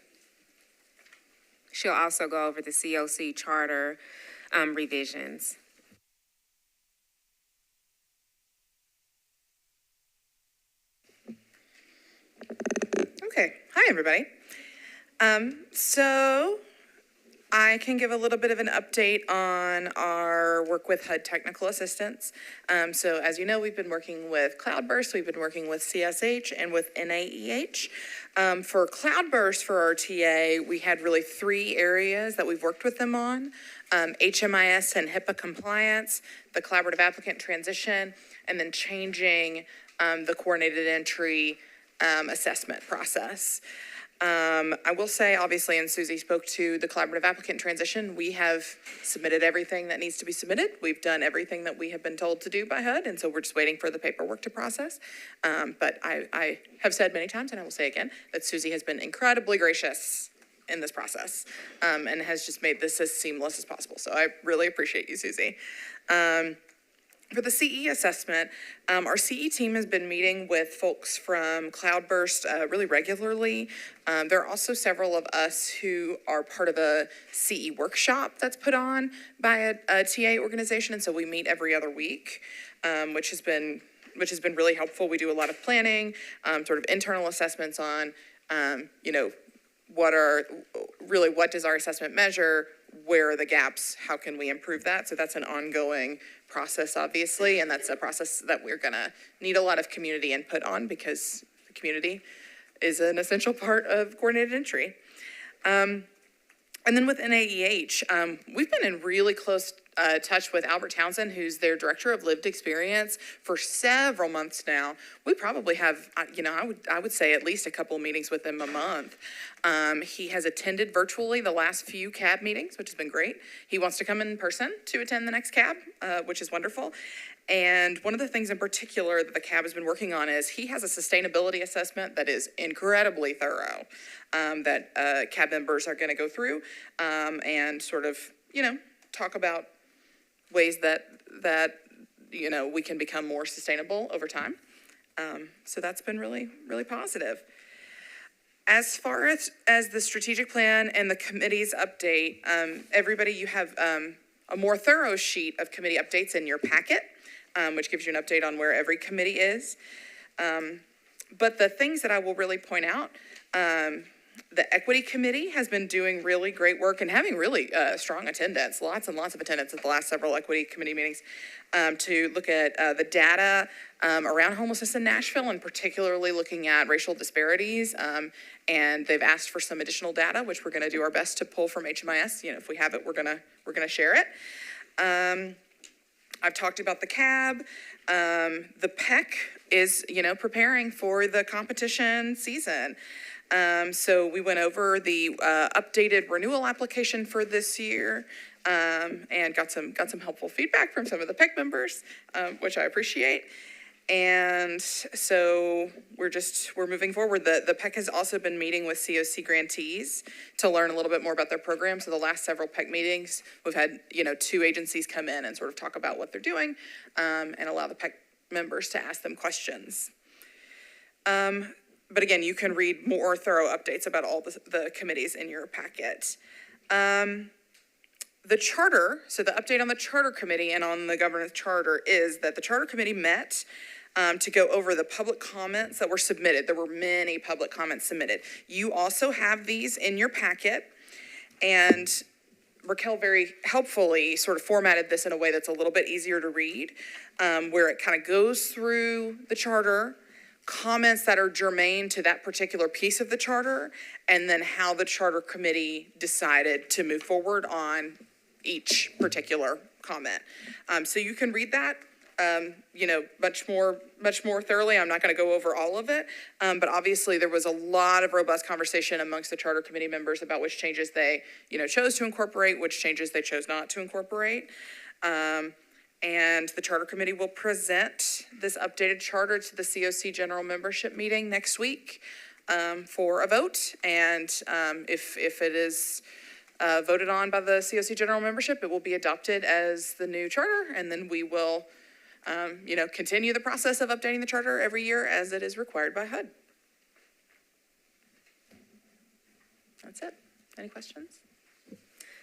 [SPEAKER 1] She'll also go over the COC charter revisions.
[SPEAKER 13] Okay, hi, everybody. So I can give a little bit of an update on our work with HUD Technical Assistance. So as you know, we've been working with Cloudburst, we've been working with CSH and with NAEH. For Cloudburst, for our TA, we had really 3 areas that we've worked with them on. HMIS and HIPAA compliance, the collaborative applicant transition, and then changing the coordinated entry assessment process. I will say, obviously, and Susie spoke to the collaborative applicant transition, we have submitted everything that needs to be submitted. We've done everything that we have been told to do by HUD, and so we're just waiting for the paperwork to process. But I have said many times, and I will say again, that Susie has been incredibly gracious in this process, and has just made this as seamless as possible. So I really appreciate you, Susie. For the CE assessment, our CE team has been meeting with folks from Cloudburst really regularly. There are also several of us who are part of a CE workshop that's put on by a TA organization, and so we meet every other week, which has been really helpful. We do a lot of planning, sort of internal assessments on, what does our assessment measure? Where are the gaps? How can we improve that? So that's an ongoing process, obviously, and that's a process that we're gonna need a lot of community input on, because the community is an essential part of coordinated entry. And then with NAEH, we've been in really close touch with Albert Townsend, who's their director of lived experience, for several months now. We probably have, I would say at least a couple meetings with him a month. He has attended virtually the last few CAB meetings, which has been great. He wants to come in person to attend the next CAB, which is wonderful. And one of the things in particular that the CAB has been working on is he has a sustainability assessment that is incredibly thorough, that CAB members are going to go through and sort of, talk about ways that we can become more sustainable over time. So that's been really, really positive. As far as the strategic plan and the committee's update, everybody, you have a more thorough sheet of committee updates in your packet, which gives you an update on where every committee is. But the things that I will really point out, the Equity Committee has been doing really great work and having really strong attendance, lots and lots of attendance at the last several Equity Committee meetings, to look at the data around homelessness in Nashville, and particularly looking at racial disparities. And they've asked for some additional data, which we're going to do our best to pull from HMIS. If we have it, we're gonna share it. I've talked about the CAB. The PEC is, preparing for the competition season. So we went over the updated renewal application for this year, and got some helpful feedback from some of the PEC members, which I appreciate. And so we're moving forward. The PEC has also been meeting with COC grantees to learn a little bit more about their program. So the last several PEC meetings, we've had, 2 agencies come in and sort of talk about what they're doing, and allow the PEC members to ask them questions. But again, you can read more thorough updates about all the committees in your packet. The charter, so the update on the charter committee and on the governance charter is that the charter committee met to go over the public comments that were submitted. There were many public comments submitted. You also have these in your packet, and Raquel very helpfully sort of formatted this in a way that's a little bit easier to read, where it kind of goes through the charter, comments that are germane to that particular piece of the charter, and then how the charter committee decided to move forward on each particular comment. So you can read that, much more thoroughly. I'm not going to go over all of it, but obviously there was a lot of robust conversation amongst the charter committee members about which changes they, chose to incorporate, which changes they chose not to incorporate. And the charter committee will present this updated charter to the COC general membership meeting next week for a vote. And if it is voted on by the COC general membership, it will be adopted as the new charter. And then we will, continue the process of updating the charter every year as it is required by HUD. That's it. Any questions?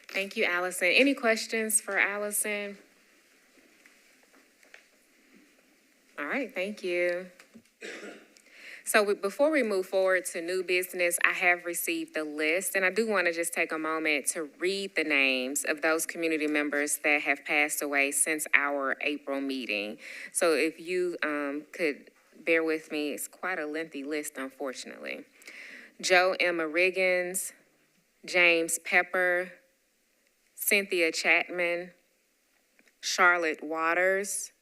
[SPEAKER 1] Thank you, Allison. Any questions for Allison? All right, thank you. So before we move forward to new business, I have received the list, and I do want to just take a moment to read the names of those community members that have passed away since our April meeting. So if you could bear with me, it's quite a lengthy list, unfortunately. Joe Emma Riggins, James Pepper, Cynthia Chapman, Charlotte Waters,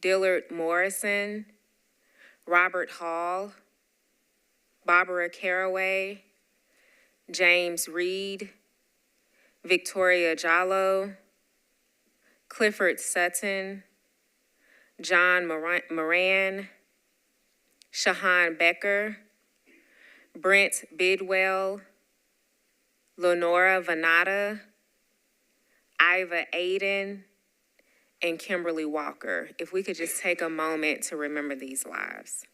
[SPEAKER 1] Dillard Morrison, Robert Hall, Barbara Caraway, James Reed, Victoria Jallo, Clifford Sutton, John Moran, Shahan Becker, Brent Bidwell, Lenora Venata, Iva Aiden, and Kimberly Walker. If we could just take a moment to remember these lives.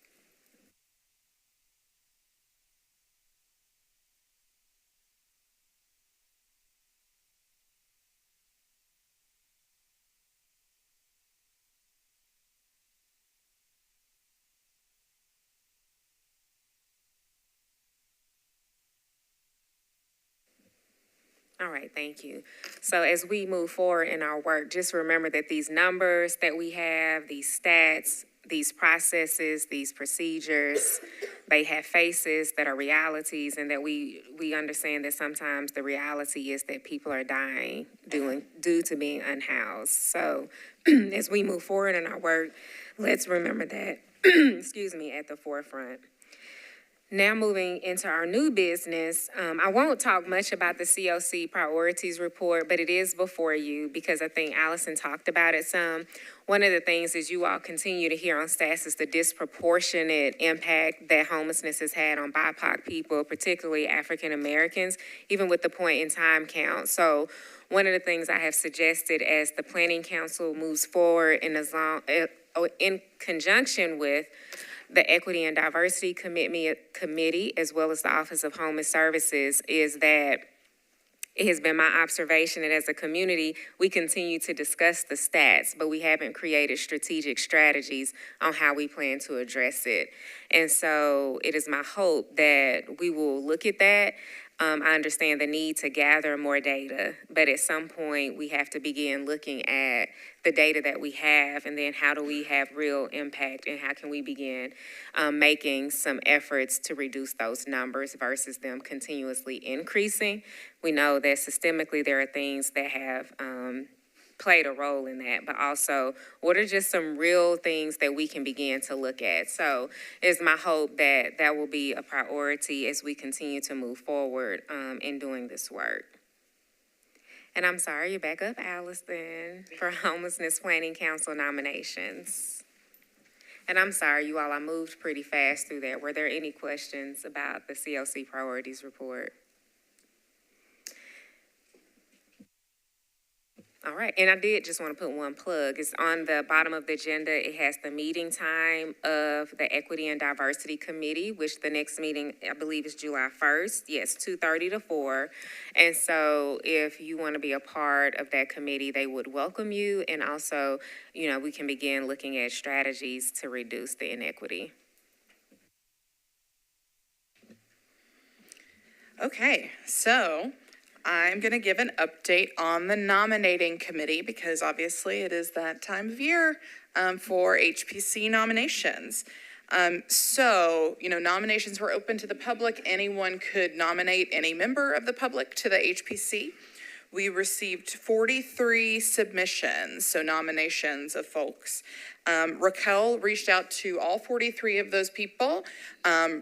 [SPEAKER 1] All right, thank you. So as we move forward in our work, just remember that these numbers that we have, these stats, these processes, these procedures, they have faces that are realities, and that we understand that sometimes the reality is that people are dying due to being unhoused. So as we move forward in our work, let's remember that, excuse me, at the forefront. Now moving into our new business, I won't talk much about the COC priorities report, but it is before you because I think Allison talked about it some. One of the things is you all continue to hear on stats is the disproportionate impact that homelessness has had on BIPOC people, particularly African Americans, even with the point in time count. So one of the things I have suggested as the Planning Council moves forward in conjunction with the Equity and Diversity Committee, as well as the Office of Homeless Services, is that it has been my observation that as a community, we continue to discuss the stats, but we haven't created strategic strategies on how we plan to address it. And so it is my hope that we will look at that. I understand the need to gather more data, but at some point we have to begin looking at the data that we have, and then how do we have real impact, and how can we begin making some efforts to reduce those numbers versus them continuously increasing. We know that systemically there are things that have played a role in that, but also what are just some real things that we can begin to look at. So it's my hope that that will be a priority as we continue to move forward in doing this work. And I'm sorry, you're back up, Allison, for Homelessness Planning Council nominations. And I'm sorry, you all, I moved pretty fast through that. Were there any questions about the COC priorities report? All right, and I did just want to put one plug. It's on the bottom of the agenda. It has the meeting time of the Equity and Diversity Committee, which the next meeting, I believe, is July 1st. Yes, 2:30 to 4. And so if you want to be a part of that committee, they would welcome you. And also, we can begin looking at strategies to reduce the inequity.
[SPEAKER 13] Okay, so I'm going to give an update on the nominating committee because obviously it is that time of year for HPC nominations. Nominations were open to the public. Anyone could nominate any member of the public to the HPC. We received 43 submissions, so nominations of folks. Raquel reached out to all 43 of those people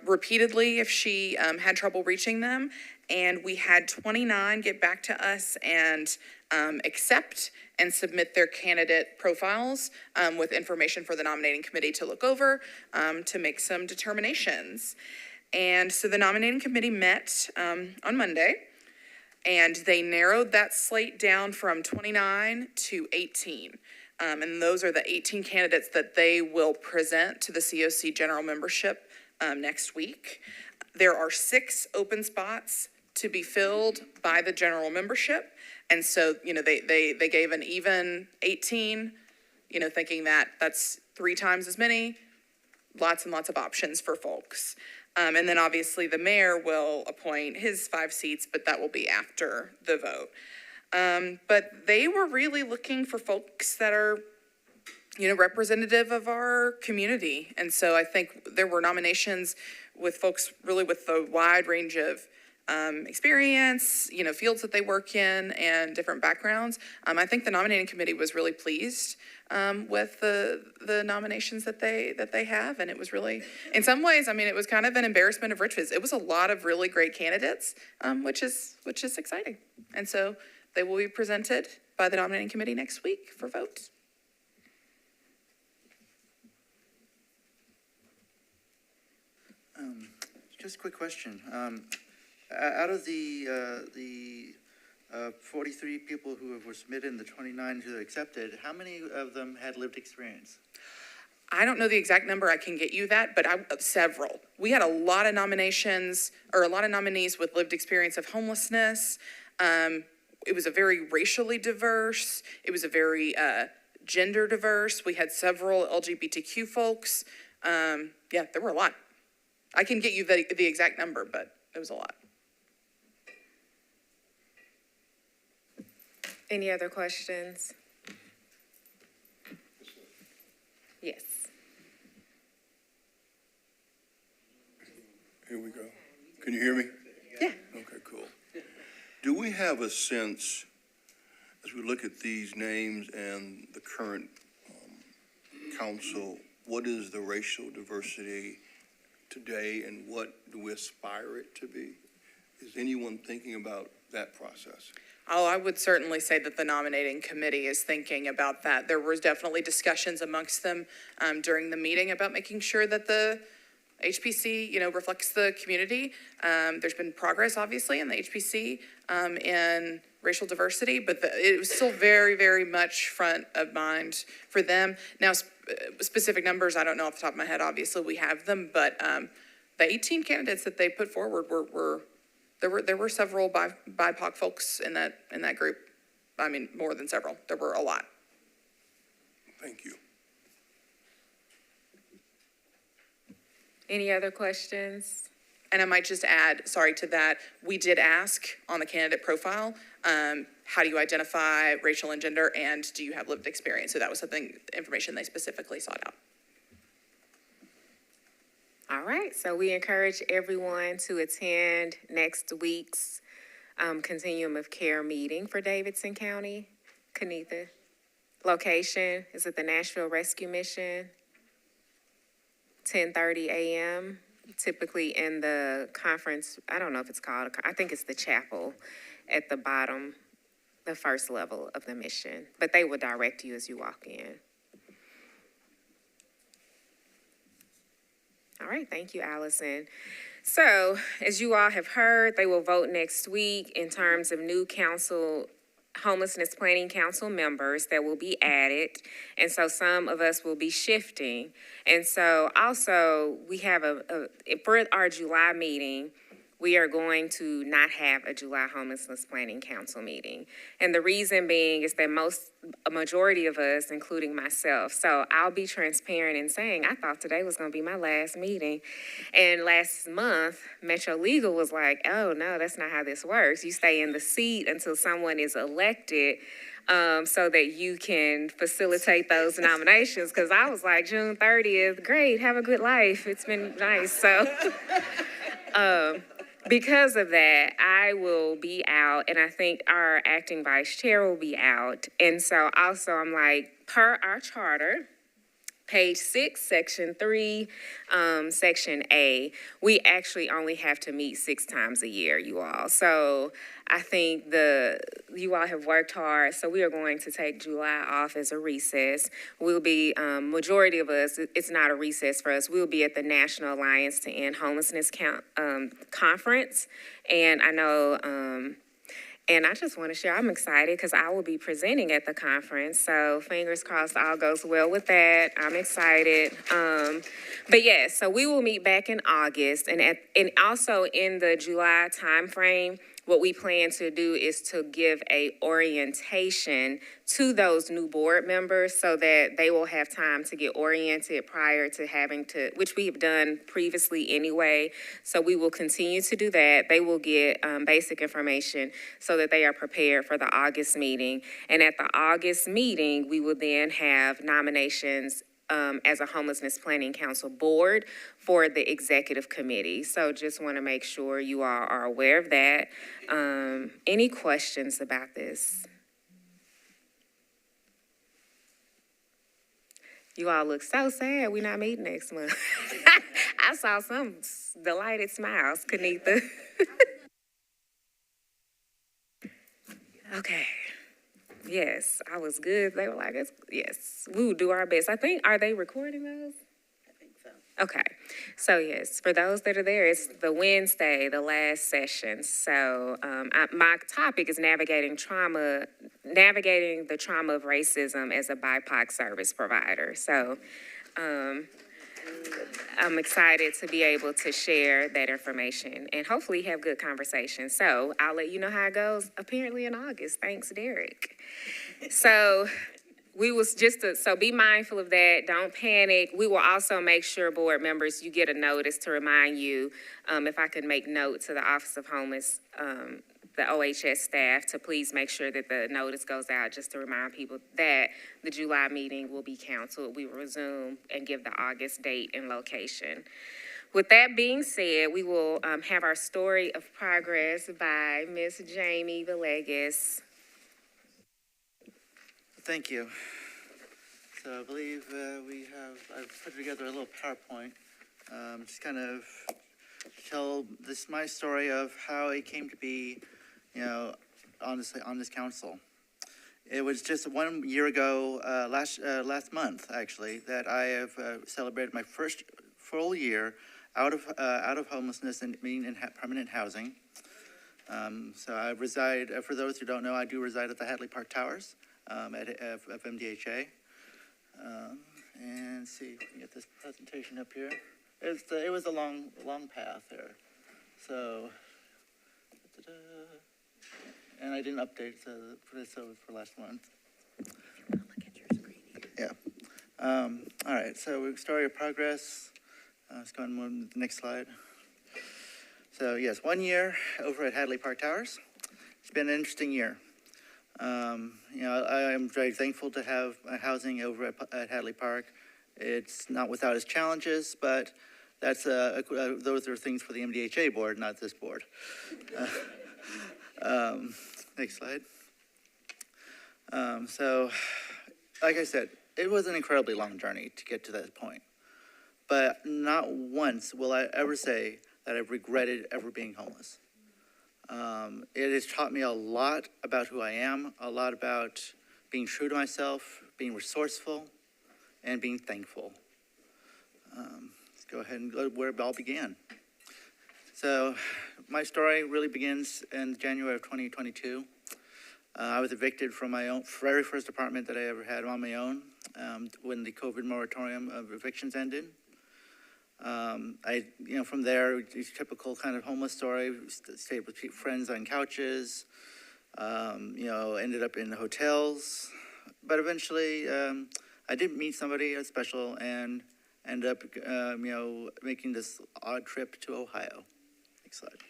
[SPEAKER 13] repeatedly if she had trouble reaching them. And we had 29 get back to us and accept and submit their candidate profiles with information for the nominating committee to look over, to make some determinations. And so the nominating committee met on Monday, and they narrowed that slate down from 29 to 18. And those are the 18 candidates that they will present to the COC general membership next week. There are 6 open spots to be filled by the general membership. And so, they gave an even 18, thinking that that's 3 times as many, lots and lots of options for folks. And then obviously the mayor will appoint his 5 seats, but that will be after the vote. But they were really looking for folks that are, representative of our community. And so I think there were nominations with folks really with a wide range of experience, fields that they work in and different backgrounds. I think the nominating committee was really pleased with the nominations that they have, and it was really, in some ways, it was kind of an embarrassment of riches. It was a lot of really great candidates, which is exciting. And so they will be presented by the nominating committee next week for vote.
[SPEAKER 5] Just a quick question. Out of the 43 people who were submitted and the 29 who accepted, how many of them had lived experience?
[SPEAKER 13] I don't know the exact number. I can get you that, but several. We had a lot of nominations, or a lot of nominees with lived experience of homelessness. It was a very racially diverse. It was a very gender diverse. We had several LGBTQ folks. Yeah, there were a lot. I can get you the exact number, but it was a lot.
[SPEAKER 1] Any other questions? Yes.
[SPEAKER 14] Here we go. Can you hear me?
[SPEAKER 13] Yeah.
[SPEAKER 14] Okay, cool. Do we have a sense, as we look at these names and the current council, what is the racial diversity today and what do we aspire it to be? Is anyone thinking about that process?
[SPEAKER 13] Oh, I would certainly say that the nominating committee is thinking about that. There was definitely discussions amongst them during the meeting about making sure that the HPC, reflects the community. There's been progress, obviously, in the HPC in racial diversity, but it was still very, very much front of mind for them. Now, specific numbers, I don't know off the top of my head. Obviously, we have them, but the 18 candidates that they put forward there were several BIPOC folks in that group. More than several. There were a lot.
[SPEAKER 14] Thank you.
[SPEAKER 1] Any other questions?
[SPEAKER 13] And I might just add, sorry to that, we did ask on the candidate profile, how do you identify racial and gender, and do you have lived experience? So that was information they specifically sought out.
[SPEAKER 1] All right, so we encourage everyone to attend next week's Continuum of Care meeting for Davidson County. Kanitha, location is at the Nashville Rescue Mission, 10:30 a.m., typically in the conference, I don't know if it's called, I think it's the chapel at the bottom, the first level of the mission, but they will direct you as you walk in. All right, thank you, Allison. So, as you all have heard, they will vote next week in terms of new homelessness planning council members that will be added. And so some of us will be shifting. And so also we have for our July meeting, we are going to not have a July homelessness planning council meeting. And the reason being is that a majority of us, including myself, so I'll be transparent in saying I thought today was going to be my last meeting. And last month, Metro Legal was like, oh no, that's not how this works. You stay in the seat until someone is elected so that you can facilitate those nominations. Because I was like, June 30th, great, have a good life. It's been nice. So because of that, I will be out, and I think our acting vice chair will be out. And so also I'm like, per our charter, Page 6, Section 3, Section A, we actually only have to meet 6 times a year, you all. So I think you all have worked hard, so we are going to take July off as a recess. We'll be, majority of us, it's not a recess for us, we'll be at the National Alliance to End Homelessness Conference. And I know, and I just want to share, I'm excited because I will be presenting at the conference. So fingers crossed all goes well with that. I'm excited. But yeah, so we will meet back in August. And also in the July timeframe, what we plan to do is to give a orientation to those new board members so that they will have time to get oriented prior to having to, which we have done previously anyway. So we will continue to do that. They will get basic information so that they are prepared for the August meeting. And at the August meeting, we will then have nominations as a Homelessness Planning Council board for the executive committee. So just want to make sure you all are aware of that. Any questions about this? You all look so sad we're not meeting next month. I saw some delighted smiles, Kenitha. Okay. Yes, I was good. They were like, yes, we will do our best. I think, are they recording those?
[SPEAKER 7] I think so.
[SPEAKER 1] Okay, so yes, for those that are there, it's the Wednesday, the last session. So my topic is navigating the trauma of racism as a BIPOC service provider. So I'm excited to be able to share that information and hopefully have good conversations. So I'll let you know how it goes apparently in August. Thanks, Derek. So so be mindful of that. Don't panic. We will also make sure, board members, you get a notice to remind you, if I could make note to the Office of Homeless, the OHS staff, to please make sure that the notice goes out just to remind people that the July meeting will be canceled. We will resume and give the August date and location. With that being said, we will have our story of progress by Ms. Jamie Villegas.
[SPEAKER 5] Thank you. So I believe I've put together a little PowerPoint, just kind of tell my story of how it came to be, on this council. It was just 1 year ago, last month actually, that I have celebrated my first full year out of homelessness and being in permanent housing. So I reside. For those who don't know, I do reside at the Hadley Park Towers. At MDHA. And see if we can get this presentation up here. It was a long path there. So, and I didn't update for last month. Yeah. All right, so story of progress. Let's go on to the next slide. So yes, 1 year over at Hadley Park Towers. It's been an interesting year. I am very thankful to have housing over at Hadley Park. It's not without its challenges, but those are things for the MDHA board, not this board. Next slide. So, like I said, it was an incredibly long journey to get to that point. But not once will I ever say that I've regretted ever being homeless. It has taught me a lot about who I am, a lot about being true to myself, being resourceful, and being thankful. Let's go ahead and go where it all began. So my story really begins in January of 2022. I was evicted from my own very first apartment that I ever had on my own when the COVID moratorium of evictions ended. From there, typical kind of homeless story, stayed with friends on couches, ended up in hotels, but eventually, I did meet somebody special and ended up, making this odd trip to Ohio. Next slide.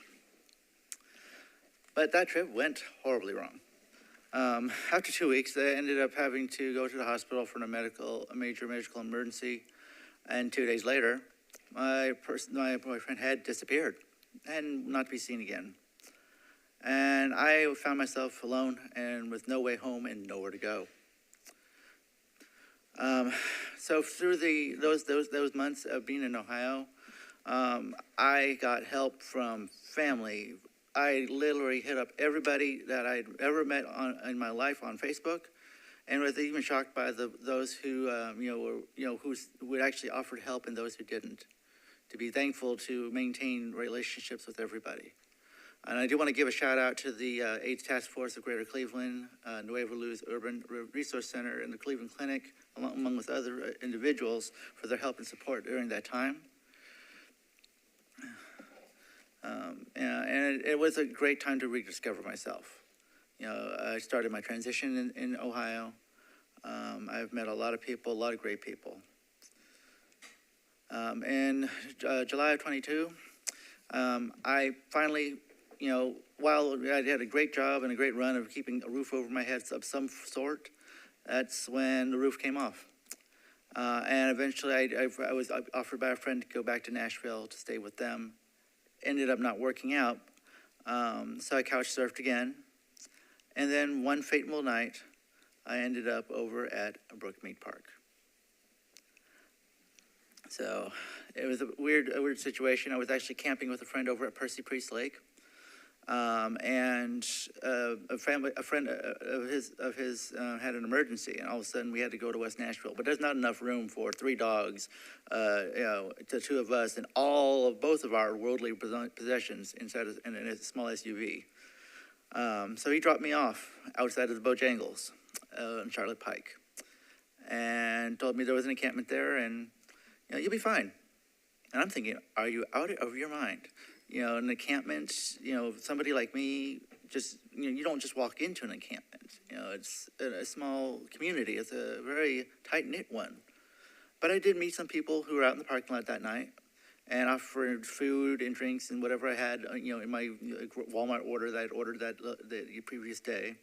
[SPEAKER 5] But that trip went horribly wrong. After 2 weeks, I ended up having to go to the hospital for a major medical emergency, and 2 days later, my boyfriend had disappeared and not to be seen again. And I found myself alone and with no way home and nowhere to go. So through those months of being in Ohio, I got help from family. I literally hit up everybody that I'd ever met in my life on Facebook, and was even shocked by those who who would actually offered help and those who didn't. To be thankful to maintain relationships with everybody. And I do want to give a shout out to the AIDS Task Force of Greater Cleveland, Nuevo Luz Urban Resource Center, and the Cleveland Clinic, among with other individuals, for their help and support during that time. And it was a great time to rediscover myself. I started my transition in Ohio. I've met a lot of people, a lot of great people. In July of 22, I finally, while I had a great job and a great run of keeping a roof over my head of some sort, that's when the roof came off. And eventually I was offered by a friend to go back to Nashville to stay with them. Ended up not working out, so I couch surfed again. And then one fateful night, I ended up over at Brookmead Park. So it was a weird situation. I was actually camping with a friend over at Percy Priest Lake, and a friend of his had an emergency, and all of a sudden we had to go to West Nashville. But there's not enough room for 3 dogs, to 2 of us, and both of our worldly possessions inside in a small SUV. So he dropped me off outside of the Bojangles on Charlotte Pike, and told me there was an encampment there, and you'll be fine. And I'm thinking, are you out of your mind? An encampment, somebody like me, just, you don't just walk into an encampment. It's a small community. It's a very tight-knit one. But I did meet some people who were out in the parking lot that night and offered food and drinks and whatever I had, in my Walmart order that I'd ordered the previous day.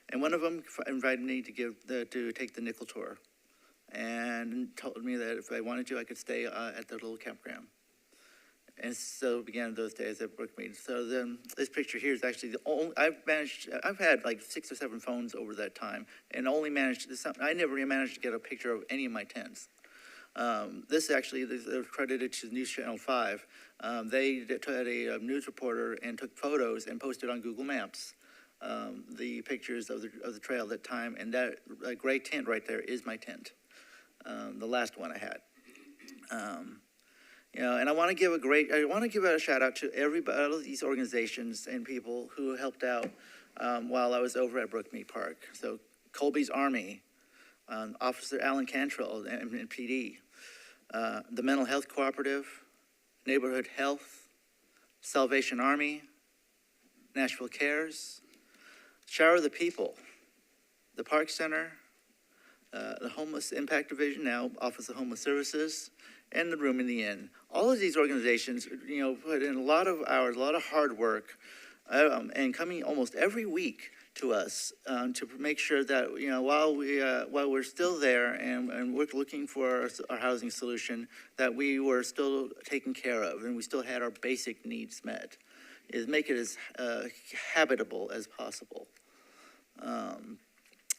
[SPEAKER 5] And one of them invited me to take the nickel tour, and told me that if I wanted to, I could stay at the little campground. And so began those days at Brookmead. So then this picture here is actually the only, I've had like 6 or 7 phones over that time, and I never managed to get a picture of any of my tents. This actually is credited to News Channel 5. They had a news reporter and took photos and posted on Google Maps the pictures of the trail at that time, and that gray tent right there is my tent. The last one I had. And I want to give a shout out to all of these organizations and people who helped out while I was over at Brookmead Park. So Colby's Army, Officer Alan Cantrell, and PD, the Mental Health Cooperative, Neighborhood Health, Salvation Army, Nashville Cares, Shower the People, the Park Center, the Homeless Impact Division, now Office of Homeless Services, and the Room in the Inn. All of these organizations, put in a lot of hours, a lot of hard work, and coming almost every week to us to make sure that while we're still there and we're looking for our housing solution, that we were still taken care of and we still had our basic needs met. Is make it as habitable as possible.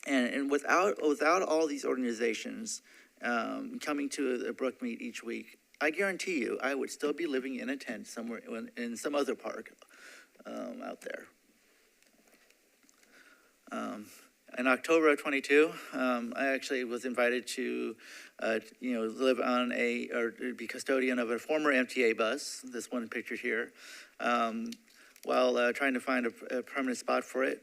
[SPEAKER 5] And without all these organizations coming to the Brookmead each week, I guarantee you I would still be living in a tent somewhere in some other park out there. In October of 22, I actually was invited to, live on or be custodian of a former MTA bus, this one pictured here, while trying to find a permanent spot for it.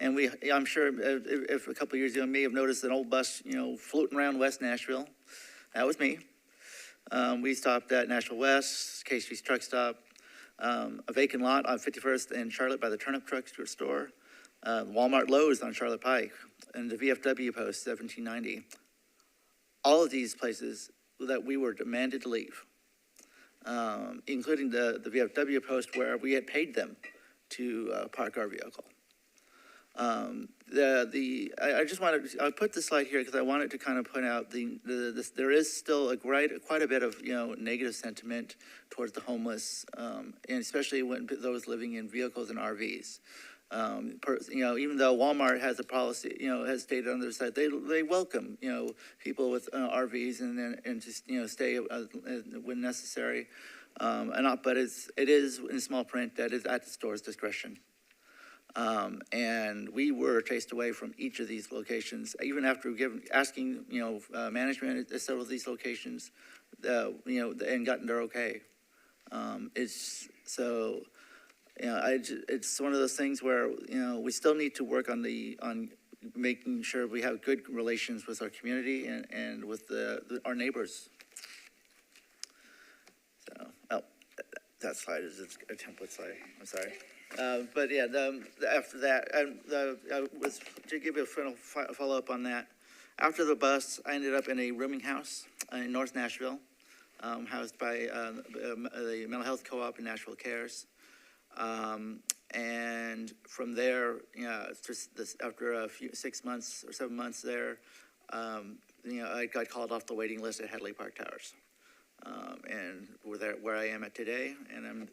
[SPEAKER 5] And I'm sure if a couple of years ago, you may have noticed an old bus, floating around West Nashville. That was me. We stopped at Nashville West, Casey's Truck Stop, a vacant lot on 51st and Charlotte by the Turnip Truck Store, Walmart Lowe's on Charlotte Pike, and the VFW Post, 1790. All of these places that we were demanded to leave, including the VFW Post where we had paid them to park our vehicle. I put this slide here because I wanted to kind of point out there is still quite a bit of negative sentiment towards the homeless, and especially when those living in vehicles and RVs. Even though Walmart has a policy, has stated on their site, they welcome, people with RVs and just, stay when necessary. But it is in small print that is at the store's discretion. And we were chased away from each of these locations, even after asking, management at several of these locations, and gotten their okay. It's one of those things where, we still need to work on making sure we have good relations with our community and with our neighbors. So, that slide is a template slide, I'm sorry. But yeah, after that, I was to give you a follow-up on that. After the bus, I ended up in a rooming house in North Nashville, housed by the Mental Health Co-op and Nashville Cares. And from there, after 6 months or 7 months there, I got called off the waiting list at Hadley Park Towers. And we're there where I am at today. And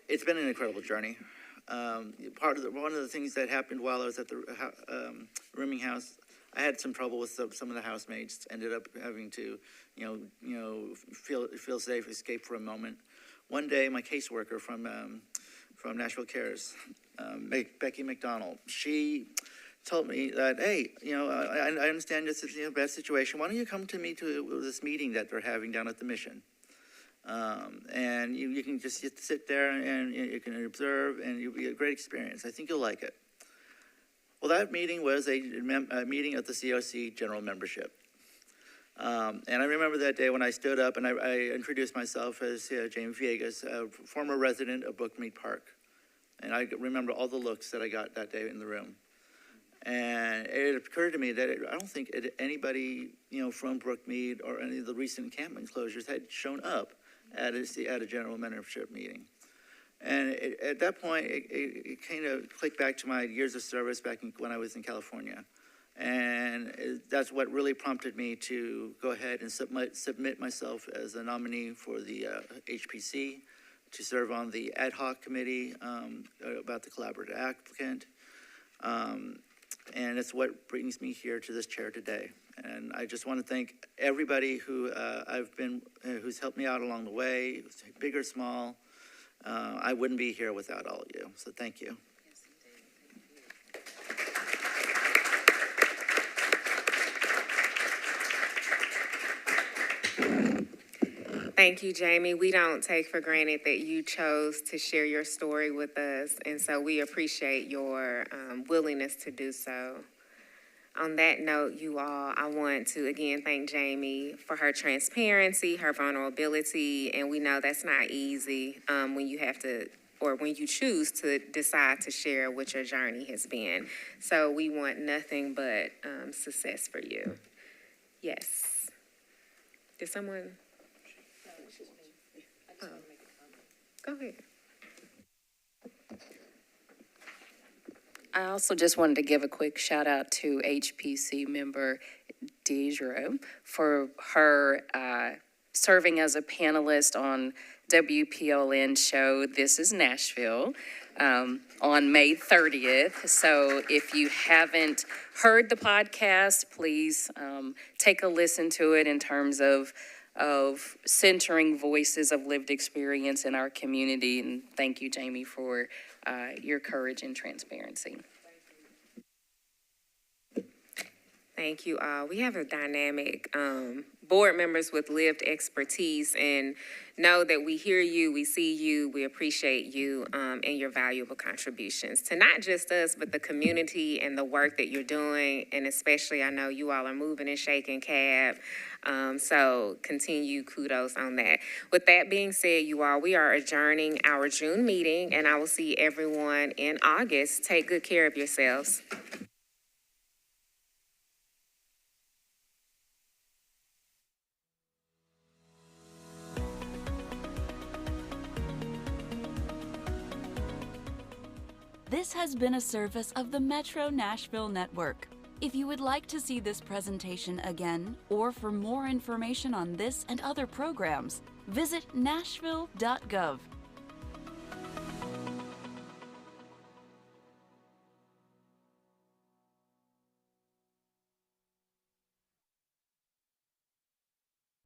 [SPEAKER 5] it's been an incredible journey. One of the things that happened while I was at the rooming house, I had some trouble with some of the housemates. Ended up having to, feel safe, escape for a moment. One day, my caseworker from Nashville Cares, Becky McDonald, she told me that, hey, I understand this is a bad situation. Why don't you come to me to this meeting that they're having down at the Mission? And you can just sit there and you can observe, and it'll be a great experience. I think you'll like it. Well, that meeting was a meeting of the COC general membership. And I remember that day when I stood up and I introduced myself as James Villegas, a former resident of Brookmead Park. And I remember all the looks that I got that day in the room. And it occurred to me that I don't think anybody, from Brookmead or any of the recent encampment closures had shown up at a general membership meeting. And at that point, it kind of clicked back to my years of service back when I was in California. And that's what really prompted me to go ahead and submit myself as a nominee for the HPC to serve on the ad hoc committee about the collaborative applicant. And it's what brings me here to this chair today. And I just want to thank everybody who's helped me out along the way, big or small. I wouldn't be here without all of you. So thank you.
[SPEAKER 1] Thank you, Jamie. We don't take for granted that you chose to share your story with us, and so we appreciate your willingness to do so. On that note, you all, I want to again thank Jamie for her transparency, her vulnerability, and we know that's not easy when you have to, or when you choose to decide to share what your journey has been. So we want nothing but success for you. Yes. Did someone? Oh. Go ahead.
[SPEAKER 2] I also just wanted to give a quick shout out to HPC member Deidre for her serving as a panelist on WPLN show This is Nashville on May 30th. So if you haven't heard the podcast, please take a listen to it in terms of centering voices of lived experience in our community. And thank you, Jamie, for your courage and transparency.
[SPEAKER 1] Thank you all. We have a dynamic board members with lived expertise, and know that we hear you, we see you, we appreciate you and your valuable contributions to not just us, but the community and the work that you're doing. And especially, I know you all are moving and shaking cab. So continue kudos on that. With that being said, you all, we are adjourning our June meeting, and I will see everyone in August. Take good care of yourselves.
[SPEAKER 15] This has been a service of the Metro Nashville Network. If you would like to see this presentation again, or for more information on this and other programs, visit nashville.gov.